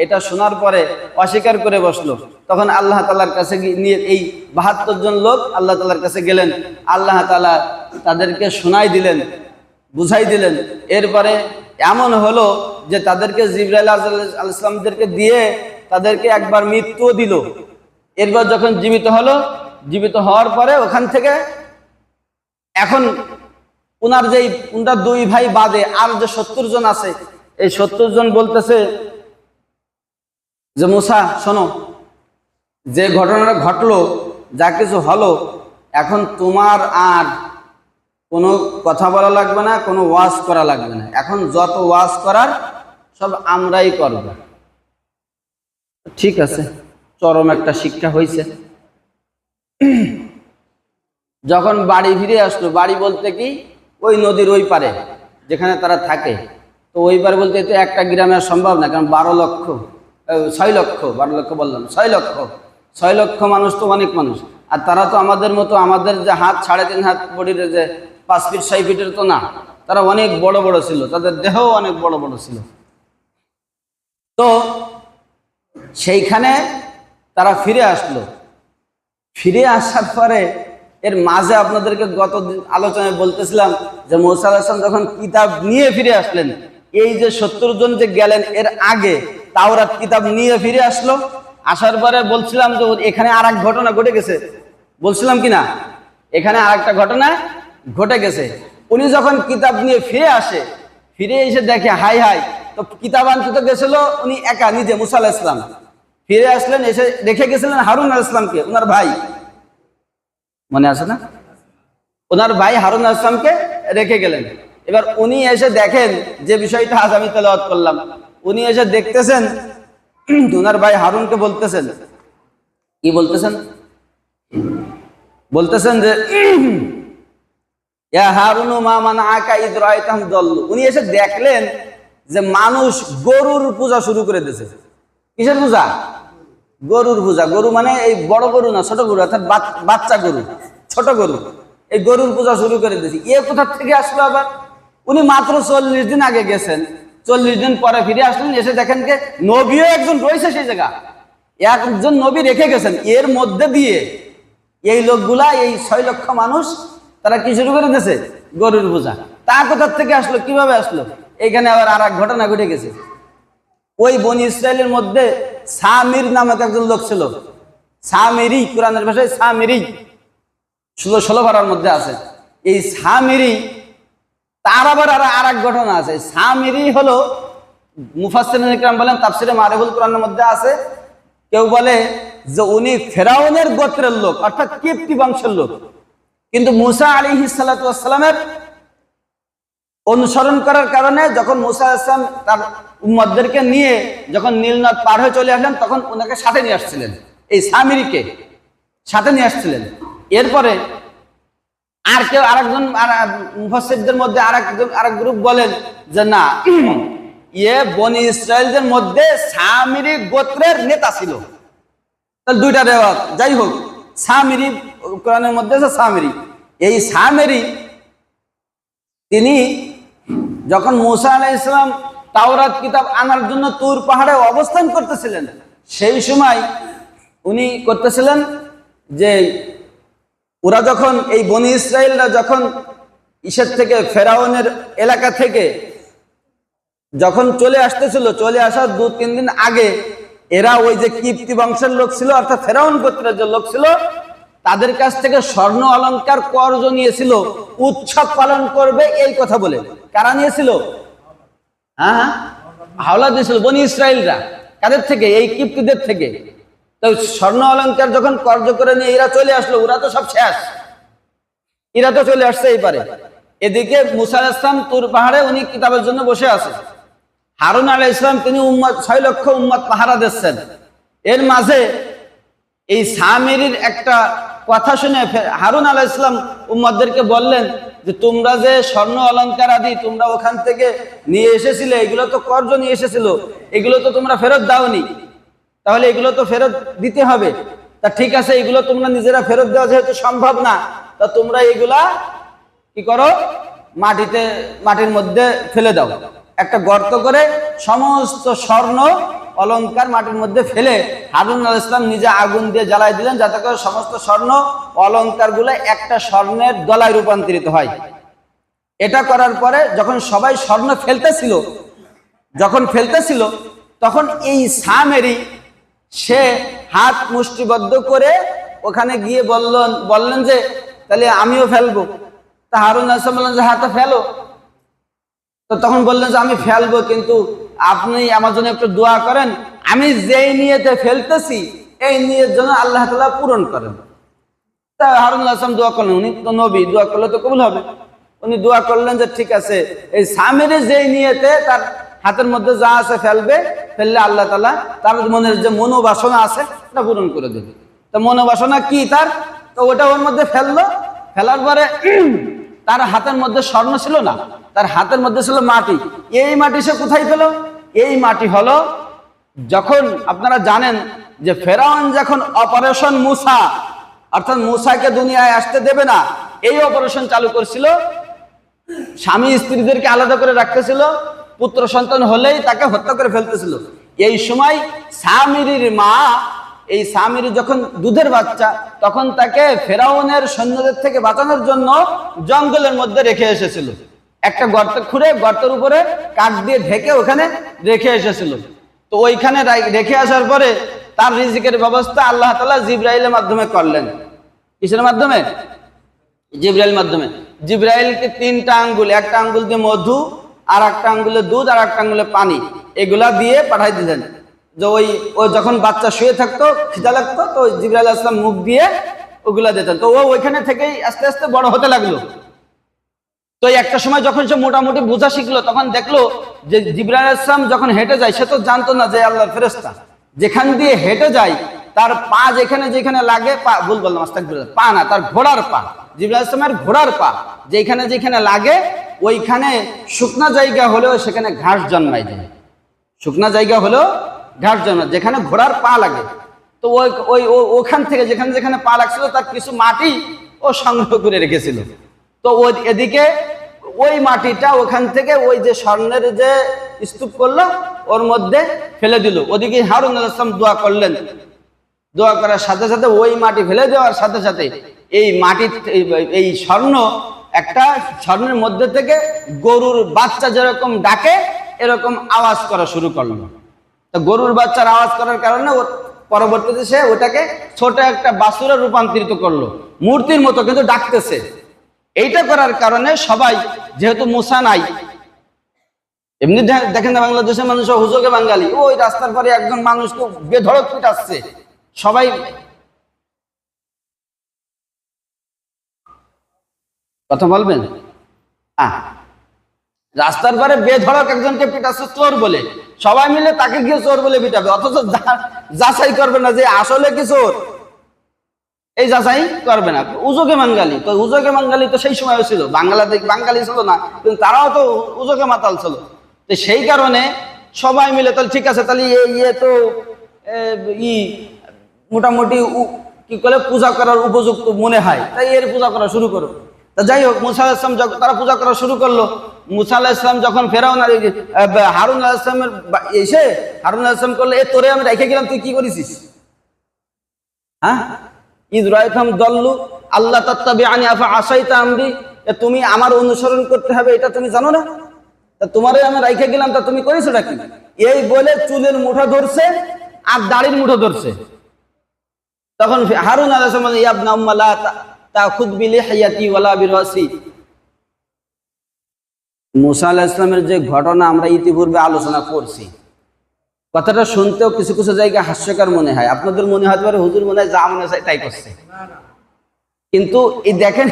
এটা শোনার পরে অস্বীকার করে বসলো। তখন আল্লাহ তাআলার কাছে নিয়ে এই 72 জন লোক আল্লাহ তাআলার কাছে গেলেন। আল্লাহ তাআলা তাদেরকে শোনাই দিলেন, বুঝাই দিলেন। এরপরে এমন হলো যে তাদেরকে জিবরাইল আলাইহিস সালামদেরকে দিয়ে তাদেরকে একবার মৃত্যুও দিল। এরপর যখন জীবিত হলো, জীবিত হওয়ার পরে ওখান থেকে এখন উনার দুই ভাই বাদে আর যে 70 জন আছে, এই 70 জন বলতেছে যে মুসা শোনো, যে ঘটনাটা ঘটলো, যা কিছু হলো, এখন তোমার আর কোনো কথা বলা লাগবে না, কোনো ওয়াজ করা লাগবে না। এখন যত ওয়াজ করার সব আমরাই করব। ঠিক আছে, চরম একটা শিক্ষা হয়েছে। যখন বাড়ি ফিরে আসলো, বাড়ি বলতে কি ওই নদীর ওই পারে যেখানে তারা থাকে, তো ওই পারে বলতে তো একটা গ্রামে সম্ভব না, কারণ 6 লক্ষ বললাম, 6 লক্ষ মানুষ তো অনেক মানুষ। আর তারা তো আমাদের মতো, আমাদের যে হাত 3.5 হাত বডির যে 5 ফিট 6 ফিটের তো না, তারা অনেক বড় বড় ছিল, তাদের দেহও অনেক বড় বড় ছিল। তো সেইখানে তারা ফিরে আসলো। ফিরে আসার পরে এর মাঝে আপনাদেরকে গত আলোচনায় বলতেছিলাম যে মুসা আলাইহিস সালাম যখন কিতাব নিয়ে ফিরে আসলেন, এই যে 70 জন যে গেলেন এর আগে তাওরাত কিতাব নিয়ে ফিরে আসলো। আসার পরে বলছিলাম যে এখানে আর এক ঘটনা ঘটে গেছে, বলছিলাম কিনা? এখানে আর একটা ঘটনা ঘটে গেছে। উনি যখন কিতাব নিয়ে ফিরে আসে, ফিরে এসে দেখে হাই হাই, তো কিতাব আনতে তো গেছিল উনি একা নিজে, মুসা আলাইহিস সালাম। ফিরে আসলেন, এসে রেখে গেছিলেন হারুন আলাইহিস সালামকে, ওনার ভাই, মনে আছে না? ওনার ভাই হারুন আলাইহিস সালামকে রেখে গেলেন। এবার উনি এসে দেখেন যে বিষয়টা আজ আমি তেলাওয়াত করলাম, উনি এসে দেখতেছেন ওনার ভাই হারুনকে বলতেছেন, কি বলতেছেন? বলতেছেন যে ইয়া হারুনু মা মানআকা ইয রাআইতাহুম দাল্লু। উনি এসে দেখলেন যে মানুষ গরুর পূজা শুরু করে দিয়েছে। কিসের পূজা? গরুর পূজা। গরু মানে এই বড় গরু না, ছোট গরু, অর্থাৎ বাচ্চা গরু, ছোট গরু, এই গরুর পূজা শুরু করে দিয়েছে। এ কোথা থেকে আসলো আবার? উনি মাত্র 40 দিন আগে গেছেন, 40 দিন পরে ফিরে আসলেন, এসে দেখেন যে নবীও একজন রয়েছে সেই জায়গা, একজন নবী রেখে গেছেন। এর মধ্যে দিয়ে এই লোকগুলা, এই 6 লক্ষ মানুষ, তারা কি শুরু করে দিয়েছে? গরুর পূজা। তা কোথা থেকে আসলো, কিভাবে আসলো? এইখানে আবার আর এক ঘটনা ঘটে গেছে। ওই বনি ইসরায়েলের মধ্যে সামির নামক একজন লোক ছিল। সামিরি, কোরআনের ভাষায় সামিরি 16 পারার মধ্যে আছে। এই সামিরি তার আবার আর এক ঘটনা আছে। সামিরি হলো, মুফাসসিরিন ইকরাম বলেন, তাফসিরে মারিফুল কোরআনের মধ্যে আছে, কেউ বলে যে উনি ফেরাউনের গোত্রের লোক, অর্থাৎ কিপ্তি বংশের লোক। কিন্তু মুসা আলাইহিস সালাতু ওয়াস সালামের অনুসরণ করার কারণে যখন মুসা আলাইহিস সালাম তার উম্মতদেরকে নিয়ে যখন নীল নদ পার হয়ে চলে আসলেন, তখন ওনাকে সাথে নিয়ে আসছিলেন, এই সামিরিকে সাথে নিয়ে আসছিলেন। এরপরে আর কেউ আরেকজন মুফাসসিরদের মধ্যে আরেক গ্রুপ বলেন যে না, বনি ইসরায়েলদের মধ্যে সামিরি গোত্রের নেতা ছিল। তাহলে দুইটা রেওয়াত। যাই হোক, সামিরি কোরআনের মধ্যে আছে সামিরি। এই সামিরি তিনি যখন মুসা আলাইহিস সালাম তাওরাত কিতাব আনার জন্য তুর পাহাড়ে অবস্থান করতেছিলেন, সেই সময় উনি করতেছিলেন যে ওরা যখন এই বনি ইসরায়েলরা যখন ইসের থেকে ফেরাউনের এলাকা থেকে যখন চলে আসতেছিল, চলে আসার 2-3 দিন আগে এরা ওই যে কিপ্তি বংশের লোক ছিল, অর্থাৎ ফেরাউন গোত্রের যে লোক ছিল, তাদের কাছ থেকে স্বর্ণ অলংকার কর্জ নিয়েছিল উৎসব পালন করবে এই কথা বলে। কারা নিয়েছিল? হ্যাঁ, হাওলা দিয়েছিল বনি ইসরায়েলরা। কাদের থেকে? এই কিপ্তিদের থেকে। তো স্বর্ণ অলংকার যখন কর্জ করে নিয়ে এরা চলে আসলো, ওরা তো সব শেষ, এরা তো চলে আসছে এই পারে। এদিকে মুসা আলাইহিস সালাম তুর পাহাড়ে উনি কিতাবের জন্য বসে আছে। হারুন আলাইহিস সালাম তিনি 6 লক্ষ উম্মত পাহারা দিচ্ছেন। এর মাঝে এই সামিরির একটা কথা শুনে হারুন আলাইহিস সালাম উম্মতদেরকে বললেন যে তোমরা যে স্বর্ণ অলংকার আদি তোমরা ওখান থেকে নিয়ে এসেছিলে, এগুলো তো কর্জ নিয়ে এসেছিল, এগুলো তো তোমরা ফেরত দাওনি, তাহলে এগুলো তো ফেরত দিতে হবে। তা ঠিক আছে, এগুলো তোমরা নিজেরা ফেরত দেওয়া যেহেতু সম্ভব না, তা তোমরা এগুলা কি করো, মাটির মধ্যে ফেলে দাও। একটা গর্ত করে সমস্ত স্বর্ণ অলংকার মাটির মধ্যে ফেলে হারুন আলাইহিস সালাম নিজে আগুন দিয়ে জ্বালাই দিলেন, যাতে করে সমস্ত স্বর্ণ অলংকার গুলো একটা স্বর্ণের দলায় রূপান্তরিত হয়। এটা করার পরে যখন সবাই স্বর্ণ ফেলতেছিল, তখন এই সামেরি সে হাত মুষ্টিবদ্ধ করে ওখানে গিয়ে বললেন যে তাহলে আমিও ফেলবো। তা হারুন আলাইহিস সালাম বললেন যে হাতে ফেলো। তো তখন বললেন যে আমি ফেলবো, কিন্তু আপনি আমার জন্য একটু দোয়া করেন, আমি যেই নিয়তে ফেলতেছি এই নিয়ত যেন আল্লাহ তাআলা পূরণ করেন। তা হারুন আলাইহিস সালাম দোয়া করলেন, উনি তো নবী, দোয়া করলে তো কবুল হবে। উনি দোয়া করলেন যে ঠিক আছে, এই সামিরি যেই নিয়তে তার হাতের মধ্যে যা আছে ফেললে আল্লাহ তাআলা তার মনের যে মনোবাসনা আছে এটা পূরণ করে দেবে। তো মনোবাসনা কি তার? তো ওটা ওর মধ্যে ফেলার পরে তার হাতের মধ্যে স্বর্ণ ছিল না, তার হাতের মধ্যে ছিল মাটি। এই মাটি সে কোথায় পেল? এই মাটি হলো, যখন আপনারা জানেন যে ফেরাউন যখন অপারেশন মুসা, অর্থাৎ মুসাকে দুনিয়ায় আসতে দেবে না, এই অপারেশন চালু করছিল, স্বামী স্ত্রীদেরকে আলাদা করে রাখতেছিল, পুত্র সন্তান হলেই তাকে হত্যা করে ফেলতেছিল। এই সময় সামিরির মা, এই সামিরি যখন দুধের বাচ্চা, তখন তাকে ফেরাউনের সৈন্যদের থেকে বাঁচানোর জন্য জঙ্গলের মধ্যে রেখে এসেছিল। একটা গর্ত খুঁড়ে গর্তের উপরে কাঠ দিয়ে ঢেকে ওখানে রেখে এসেছিল। তো ওইখানে রেখে আসার পরে তার রিজিকের ব্যবস্থা আল্লাহ তাআলা জিবরাইলের মাধ্যমে করলেন। কিসের মাধ্যমে? জিবরাইল মাধ্যমে। জিবরাইলকে 3টা আঙ্গুল, একটা আঙ্গুল দিয়ে মধু, আর একটা আঙ্গুলে দুধ, আর একটা আঙ্গুলে পানি, এগুলা দিয়ে পাঠাই দিলেন। যে ওই যখন বাচ্চা শুয়ে থাকতো, খিদা লাগতো, তো জিবরাইল আলাইহিস সালাম মুখ দিয়ে ওগুলা দিতেন। তো ও ওইখানে থেকেই আস্তে আস্তে বড় হতে লাগলো। তো একটা সময় যখন সে মোটামুটি বোঝা শিখলো, তখন দেখলো যে জিবরাইল আলাইহিস সালাম যখন হেঁটে যায়, সে তো জানতো না যে আল্লাহর ফেরেশতা, যেখান দিয়ে হেঁটে যায় তার পা যেখানে লাগে, ভুল বললাম, আস্তাগফিরুল্লাহ, পা না, তার ঘোড়ার পা, জিবরাইল আলাইহিস সালামের ঘোড়ার পা যেখানে লাগে, ওইখানে শুকনা জায়গা হলেও সেখানে ঘাস জন্মায় যায়। শুকনা জায়গা হলেও ঘাস জন্মায়, যেখানে ঘোড়ার পা লাগে। তো ওখান থেকে যেখানে পা লাগছিল তার কিছু মাটি ও সংগ্রহ করে রেখেছিল। তো এদিকে ওই মাটিটা ওখান থেকে ওই যে স্বর্ণের যে স্তূপ করলো ওর মধ্যে ফেলে দিল। ওদিকে হারুন আলাইহিস সালাম দোয়া করলেন। দোয়া করার সাথে সাথে ওই মাটি ফেলে দেওয়ার সাথে সাথে এই স্বর্ণের মধ্যে থেকে গরুর বাচ্চা যেরকম ডাকে এরকম আওয়াজ করা শুরু করলো। তো গরুর বাচ্চার আওয়াজ করার কারণে পরবর্তীতে সে ওটাকে ছোট একটা বাছুরে রূপান্তরিত করলো, মূর্তির মতো কিন্তু ডাকতেছে। এইটা করার কারণে সবাই, যেহেতু মুসা নাই, এমনি দেখেন না বাংলাদেশের মানুষ হুজুগে বাঙালি, ওই রাস্তার পরে একজন মানুষকে বেধড়ক পিটাচ্ছে, সবাই কথা বলবেন, রাস্তার পরে বেধড়ক একজনকে পিটাচ্ছে চোর বলে, সবাই মিলে তাকে গিয়ে চোর বলে পিটাবে, অথচ যাচাই করবে না যে আসলে কি চোর, এই যাচাই করবে না। উজোগে বাঙালি, তো উজোগে বাঙালি তো সেই সময় ছিল, বাংলাদেশ বাঙালি ছিল না, কিন্তু তারাও তো উজোগে মাতাল ছিল। তো সেই কারণে সবাই মিলে তাহলে ঠিক আছে, তাহলে ইয়ে তো মোটামুটি কি করে পূজা করার উপযুক্ত মনে হয়, তাই এর পূজা করা শুরু করো। তা যাই হোক, মুসা আলাইহিস সালাম তারা পূজা করা শুরু করলো। মুসা আলাইহিস সালাম যখন ফেরাউন আর হারুন আলাইহিস সালামের এসে হারুন আলাইহিস সালাম করলে, তোরে আমি রেখে গেলাম, তুই কি করেছিস? হ্যাঁ, ইদরাইকাম দল্লু আল্লাহ তাত্তাবিআনি আফা আসাইতা আমরি, তুমি আমার অনুসরণ করতে হবে এটা তুমি জানো না? তা তোমারে আমি রাইখে গেলাম, তা তুমি করেছোটা কি? এই বলে চুলের মুঠো ধরছে আর দাড়ির মুঠো ধরছে। তখন হারুন আলাইহিস সালাম ইয়া ইবনা উম্মা লা তাখুদ বিলিহিয়াতি ওয়ালা বিরাসি। মুসা আলাইহিস সালামের যে ঘটনা আমরা ইতিপূর্বে আলোচনা করছি, কথাটা শুনতেও কিছু কিছু জায়গায় হাস্যকর মনে হয়, আপনাদের মনে হতে পারে হুজুর মনে হয় যা মনে চাই তাই করছে, কিন্তু এই দেখেন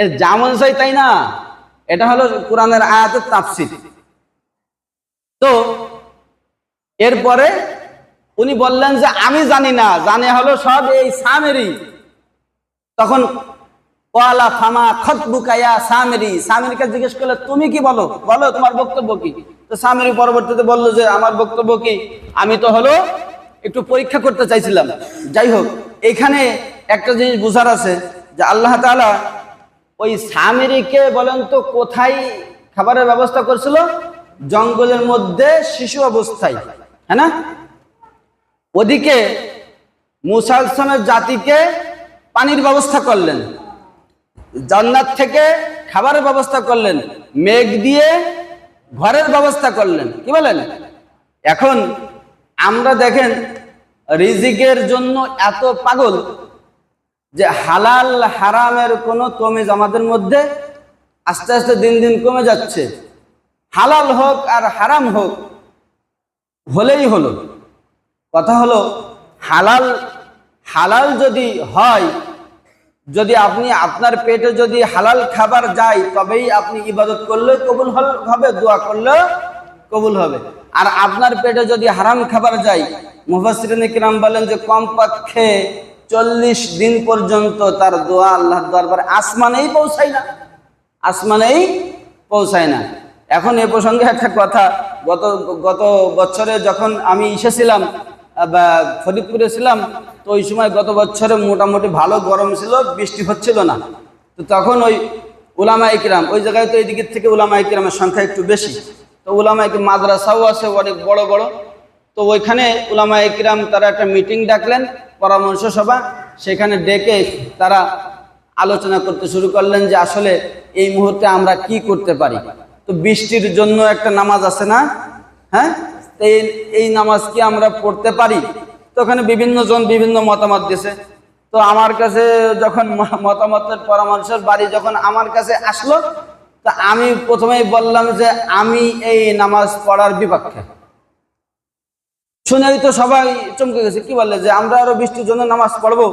এর যা মনে চাই তাই না, এটা হলো কোরআনের আয়াতের তাফসীর। তো এরপরে উনি বললেন যে আমি জানি না, জানে হলো সব এই সামেরি। তখন ওয়ালা ফামা খতবুকা ইয়া সামেরি, সামেরিকে জিজ্ঞেস করলে তুমি কি বলো, বলো তোমার বক্তব্য কি? তো সামেরি পরবর্তীতে বললো যে আমার বক্তব্য কি, আমি তো হলো একটু পরীক্ষা করতে চাইছিলাম। যাই হোক, এখানে একটা জিনিস বুঝার আছে যে আল্লাহ তাআলা ওই সামেরিকে বলেন তো কোথায় খাবারের ব্যবস্থা করছিল? জঙ্গলের মধ্যে শিশু অবস্থায়, হ্যাঁ না? ওদিকে মুসা আলাইহিস সালামের জাতিকে পানির ব্যবস্থা করলেন, জান্নাত থেকে খাবারের ব্যবস্থা করলেন, মেঘ দিয়ে ঘরের ব্যবস্থা করলেন, কি বলেন? এখন আমরা দেখেন রিজিকের জন্য এত পাগল যে হালাল হারামের কোনো তমিজ আমাদের মধ্যে আস্তে আস্তে দিন দিন কমে যাচ্ছে। হালাল হোক আর হারাম হোক হলেই হলো, কথা হলো হালাল হালাল যদি হয়, যদি আপনি আপনার পেটে যদি হালাল খাবার যায় তবেই আপনি ইবাদত করলে কবুল হবে, দোয়া করলে কবুল হবে। আর আপনার পেটে যদি হারাম খাবার যায়, মুফাসসিরিনে কিরাম বলেন যে কমপক্ষে 40 দিন পর্যন্ত তার দোয়া আল্লাহর দরবারে আসমানেই পৌঁছায় না, আসমানেই পৌঁছায় না। এখন এ প্রসঙ্গে একটা কথা, গত বছরে যখন আমি এসেছিলাম ফরিদপুরে ছিলাম, তো ওই সময় গত বছরে মোটামুটি ভালো গরম ছিল, বৃষ্টি হচ্ছিল না। তো তখন ওই উলামায়ে কিরাম, ওই জায়গায় তো এই দিকের থেকে উলামায়ে কিরামের সংখ্যা একটু বেশি, তো উলামায়ে কিরাম মাদ্রাসাও আছে অনেক বড় বড়, তো ওইখানে উলামায়ে কিরাম তারা একটা মিটিং ডাকলেন, পরামর্শ সভা, সেখানে ডেকে তারা আলোচনা করতে শুরু করলেন যে আসলে এই মুহূর্তে আমরা কি করতে পারি। তো বৃষ্টির জন্য একটা নামাজ আছে না, হ্যাঁ, এই নামাজ কি আমরা পড়তে পারি? তো ওখানে বিভিন্ন জন বিভিন্ন মতামত দিয়েছে। তো আমার কাছে যখন মতামতের পরামর্শের বাড়ি যখন আমার কাছে আসলো, তা আমি প্রথমেই বললাম যে আমি এই নামাজ পড়ার বিপক্ষে। শুনেই তো সবাই চমকে গেছে, কি বললে যে আমরা আরো বৃষ্টির জন্য নামাজ পড়বো,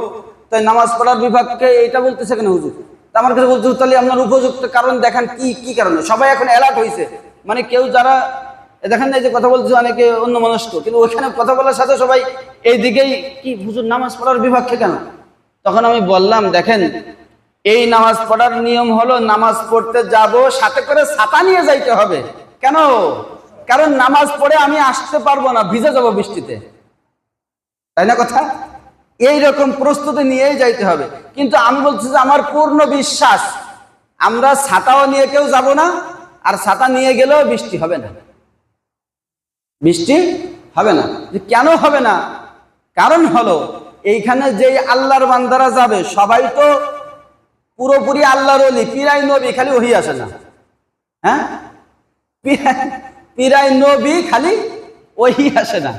তাই নামাজ পড়ার বিপক্ষে এটা বলতেছে কেন হুজুর? তা আমার কাছে বলছে তাহলে আপনার উপযুক্ত কারণ দেখান, কি কারণে? সবাই এখন অ্যালার্ট হয়েছে, মানে কেউ যারা দেখেন না যে কথা বলছে অনেকে অন্য মনস্ক, কিন্তু ওইখানে কথা বলার সাথে সবাই এই দিকেই কি হুজুর নামাজ পড়ার বিপক্ষে কেন? তখন আমি বললাম দেখেন, এই নামাজ পড়ার নিয়ম হলো নামাজ পড়তে যাব সাথে করে ছাতা নিয়ে যাইতে হবে। কেন? কারণ নামাজ পড়ে আমি আসতে পারবো না, ভিজে যাব বৃষ্টিতে, তাই না কথা? এইরকম প্রস্তুতি নিয়েই যাইতে হবে। কিন্তু আমি বলছি যে আমার পূর্ণ বিশ্বাস আমরা ছাতাও নিয়ে কেউ যাব না, আর ছাতা নিয়ে গেলেও বৃষ্টি হবে না, বৃষ্টি হবে না। কেন হবে না? কারণ হলো এইখানে যেই আল্লাহর বান্দারা যাবে সবাই তো পুরোপুরি আল্লাহর ওলি, পীরাই নবী খালি ওহি আসে না, হ্যাঁ, পীরাই নবী খালি ওহি আসে না,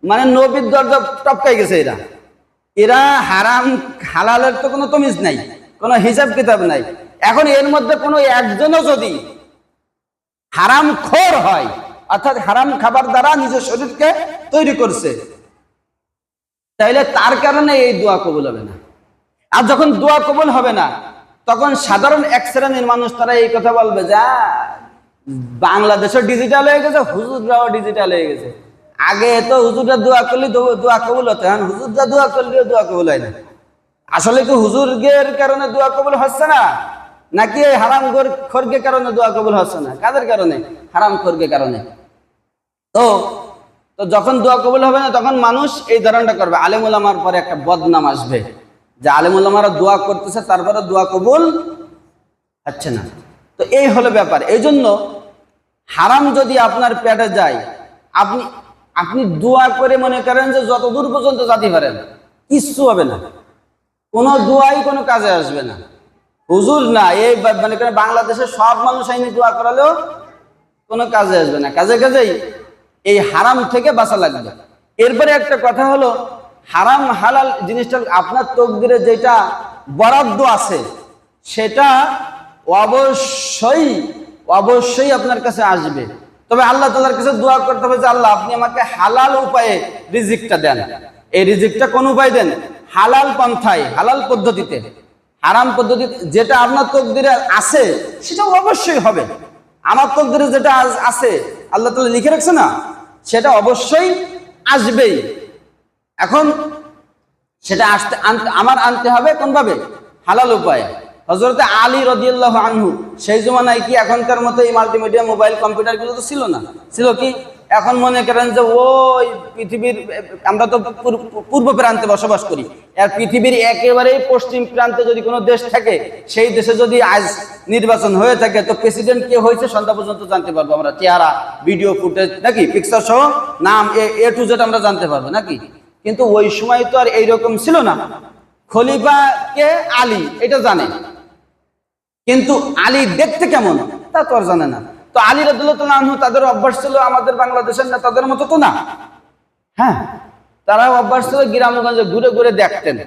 মানে নবীর দরজা টপকাই গেছে। এরা হারাম হালালের তো কোনো তমিজ নাই, কোনো হিসাব কিতাব নাই। এখন এর মধ্যে কোনো একজনও যদি হারাম খোর হয়, অর্থাৎ হারাম খাবার দ্বারা নিজের শরীরকে তৈরি করছে, তাইলে তার কারণে এই দোয়া কবুল হবে না। আর যখন দোয়া কবুল হবে না, তখন সাধারণ এক শ্রেণীর মানুষ তারা এই কথা বলবে যে বাংলাদেশও ডিজিটাল হয়ে গেছে, হুজুররাও ডিজিটাল হয়ে গেছে। আগে তো হুজুররা দোয়া করলে দোয়া কবুল হতো, এখন হুজুররা দোয়া করলেও দোয়া কবুল হয় না। আসলে কি হুজুরের কারণে দোয়া কবুল হচ্ছে না, নাকি এই হারাম খোরকে কারণে দোয়া কবুল হচ্ছে না? কাদের কারণে? হারাম খোরকে কারণে। তো যখন দোয়া কবুল হবে না, তখন মানুষ এই ধরনটা করবে। আলেম ওলামার পরে একটা বদনাম আসবে যে আলেম ওলামারা দোয়া করতেছে, তারপরে দোয়া কবুল হচ্ছে না। তো এই হলো ব্যাপার। এই জন্য হারাম যদি আপনার পেটে যায়, আপনি দোয়া করে মনে করেন যে যত দূর পর্যন্ত যেতে পারেন, কিচ্ছু হবে না, কোনো দোয়াই কোনো কাজে আসবে না। হুজুর না, এই মানে বাংলাদেশের সব মানুষ আইনি দোয়া করালেও কোনো কাজে আসবে না। কাজেই এই হারাম থেকে বাঁচা লাগবে। এরপরে একটা কথা হলো, হারাম হালাল জিনিসটা আপনার তকদিরে যেটা বরাদ্দ আছে, সেটা অবশ্যই আপনার কাছে আসবে। তবে আল্লাহ তাআলার কাছে দোয়া করতে হবে যে আল্লাহ, আপনি আমাকে হালাল উপায়ে রিজিকটা দেন। এই রিজিকটা কোন উপায় দেন? হালাল পন্থায়, হালাল পদ্ধতিতে। হারাম পদ্ধতিতে যেটা আপনার তকদিরে আছে সেটা অবশ্যই হবে। আমার তকদিরে যেটা আছে আল্লাহ তাআলা লিখে রাখছে না, সেটা অবশ্যই আসবেই। এখন সেটা আমার আনতে হবে কোন ভাবে? হালাল উপায়ে। হযরতে আলী রাদিয়াল্লাহু আনহু সেই জমানায় কি এখনকার মতো এই মাল্টিমিডিয়া মোবাইল কম্পিউটার গুলো তো ছিল না। ছিল কি? এখন মনে করেন যে ওই পৃথিবীর, আমরা তো পূর্ব প্রান্তে বসবাস করি, আর পৃথিবীর একেবারেই পশ্চিম প্রান্তে যদি কোনো দেশ থাকে, সেই দেশে যদি আজ নির্বাচন হয়ে থাকে, তো প্রেসিডেন্ট কে হয়েছে সন্ধ্যা পর্যন্ত জানতে পারবো আমরা, চেহারা, ভিডিও ফুটেজ, নাকি পিকচার সহ নাম এ টু জেড আমরা জানতে পারবো, নাকি? কিন্তু ওই সময় তো আর এইরকম ছিল না। খলিফা কে? আলী, এটা জানে, কিন্তু আলী দেখতে কেমন তা তো আর জানে না। তো আলী রাদিয়াল্লাহু আনহু তাদের অভ্যাস ছিল আমাদের বাংলাদেশের না তাদের মতো তো না। হ্যাঁ, তারা অভ্যাস ছিল গ্রামগঞ্জে ঘুরে ঘুরে দেখতেন।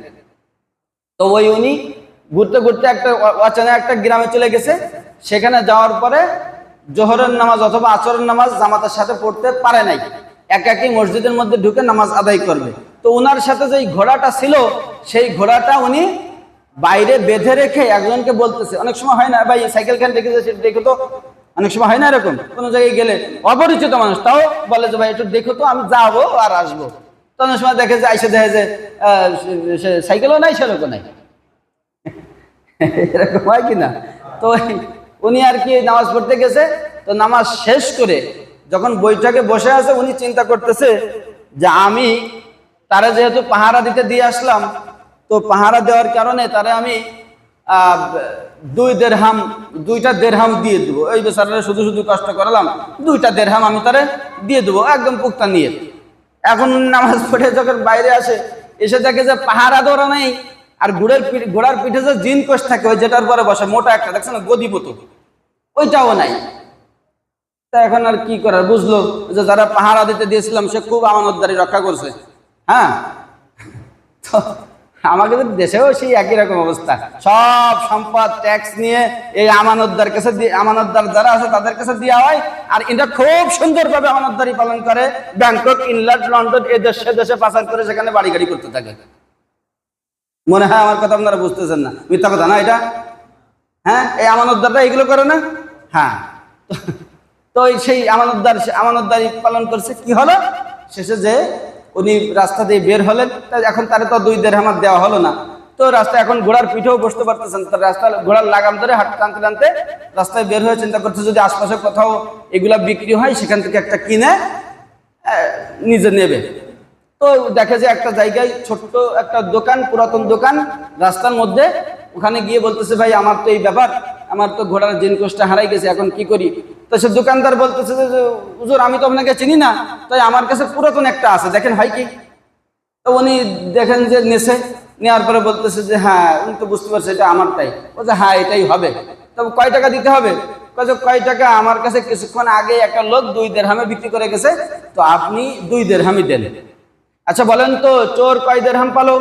তো ওই উনি ঘুরতে ঘুরতে একটা অচেনা একটা গ্রামে চলে গেছে। সেখানে যাওয়ার পরে জোহরের নামাজ অথবা আসরের নামাজ জামাতের সাথে পড়তে পারে নাই, একাকী মসজিদের মধ্যে ঢুকে নামাজ আদায় করবে। তো ওনার সাথে যে ঘোড়াটা ছিল, সেই ঘোড়াটা উনি বাইরে বেঁধে রেখে একজনকে বলতেছে, অনেক সময় হয় না ভাই, সাইকেল খান দেখে দেখো তো, অনেক সময় হয় না এরকম, কোনো জায়গায় গেলে অপরিচিত মানুষ তাও বলে যে ভাই একটু দেখো তো, আমি যাবো আর আসবো। তো অনেক সময় দেখে যে আইসে দেখে যে সাইকেলও নাই, সেরকম নাই, এরকম হয় কিনা। তো উনি আর কি নামাজ পড়তে গেছে। তো নামাজ শেষ করে যখন বৈঠকে বসে আছে, উনি চিন্তা করতেছে যে আমি তারা যেহেতু পাহারা দিতে দিয়ে আসলাম, তো পাহারা দেওয়ার কারণে তারা আমি দুইটা দেরহাম দিয়ে দেবো। এই বেচারারে শুধু শুধু কষ্ট করালাম, 2টা দেরহাম আমি তারে দিয়ে দেবো, একদম পুক্তা নিয়ে। এখন নামাজ পড়ে যখন বাইরে আসে, এসে দেখে যে পাহারা দেওয়া নেই, আর ঘোড়ার পিঠে যে জিন কোষ থাকে, ওই যেটার পরে বসে মোটা একটা, দেখছে না গদিপত, ওইটাও নাই। তা এখন আর কি করার, বুঝলো যে যারা পাহারা দিতে দিয়েছিলাম সে খুব আমানতদারি রক্ষা করছে। হ্যাঁ, তো আমাদের দেশেও সেই একই রকম অবস্থা, সব সম্পদ ট্যাক্স নিয়ে এই আমানতদার যারা আছে তাদের কাছে দেওয়া হয়। আর এটা খুব সুন্দরভাবে আমানতদারি পালন করে, ব্যাংকক, ইংল্যান্ড, লন্ডন, এ দেশে পাচার করে সেখানে বাড়ি গাড়ি করতে থাকে। মনে হয় আমার কথা আপনারা বুঝতেছেন না, মিথ্যা কথা না এটা? হ্যাঁ, এই আমানতদাররা এগুলো করে না? হ্যাঁ, তো সেই আমানতদারি পালন করছে। কি হলো শেষে, যে উনি রাস্তা দিয়ে বের হলেন, এখন তারা তো 2 দেরহাম দেওয়া হলো না। তো রাস্তা এখন ঘোড়ার পিঠেও বসতে পারতেছেন, তার রাস্তা ঘোড়ার লাগাম ধরে হাঁটতে টানতে টানতে রাস্তায় বের হয়ে চিন্তা করছে যদি আশপাশে কোথাও এগুলা বিক্রি হয়, সেখান থেকে একটা কিনে নিজে নেবে। তো দেখে যে একটা জায়গায় ছোট্ট একটা দোকান, পুরাতন দোকান রাস্তার মধ্যে, ওখানে গিয়ে বলতেছে ভাই আমার তো এই ব্যাপার, আমার তো ঘোড়ার জিন কোষটা হারাই গেছে, এখন কি করি? তো সে দোকানদার বলতেছে যে হুজুর আমি তো আপনাকে চিনি না, তাই আমার কাছে পুরাতন একটা আছে, দেখেন হয় কি? তো উনি দেখেন যে নেওয়ার পরে বলতেছে যে হ্যাঁ, উনি তো বুঝতে পারছে এটা আমারটাই। বলছে হ্যাঁ এটাই হবে। তবে কয় টাকা দিতে হবে? কয় টাকা? আমার কাছে কিছুক্ষণ আগে একটা লোক 2 দেরহামে বিক্রি করে গেছে, তো আপনি 2 দেরহামই দেন। আচ্ছা বলেন তো, চোর কয় দেরহাম পালো?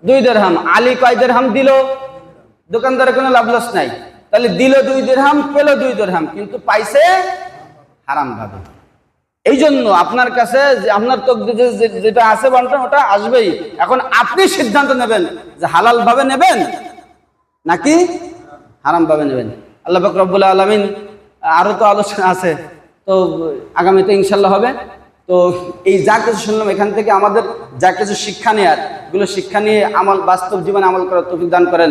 2 দেরহাম। আলী কয় দেরহাম দিল? দোকানদারের কোনো লাভ লস নাই। তাহলে দিল 2 দিরহাম, পেল 2 দিরহাম, কিন্তু পাইছে হারাম ভাবে। এই জন্য আপনার কাছে যে আপনার তকদিরে যেটা আছে বন্টন ওটা আসবেই। এখন আপনি সিদ্ধান্ত নেবেন যে হালাল ভাবে নেবেন নাকি হারাম ভাবে নেবেন। আল্লাহ পাক রব্বুল আলামিন, আরো তো আলোচনা আছে, তো আগামীতে ইনশাল্লাহ হবে। তো এই যা কিছু শুনলাম এখান থেকে আমাদের যা কিছু শিক্ষা নেয়ার, এগুলো শিক্ষা নিয়ে বাস্তব জীবনে আমল করার তৌফিক দান করেন।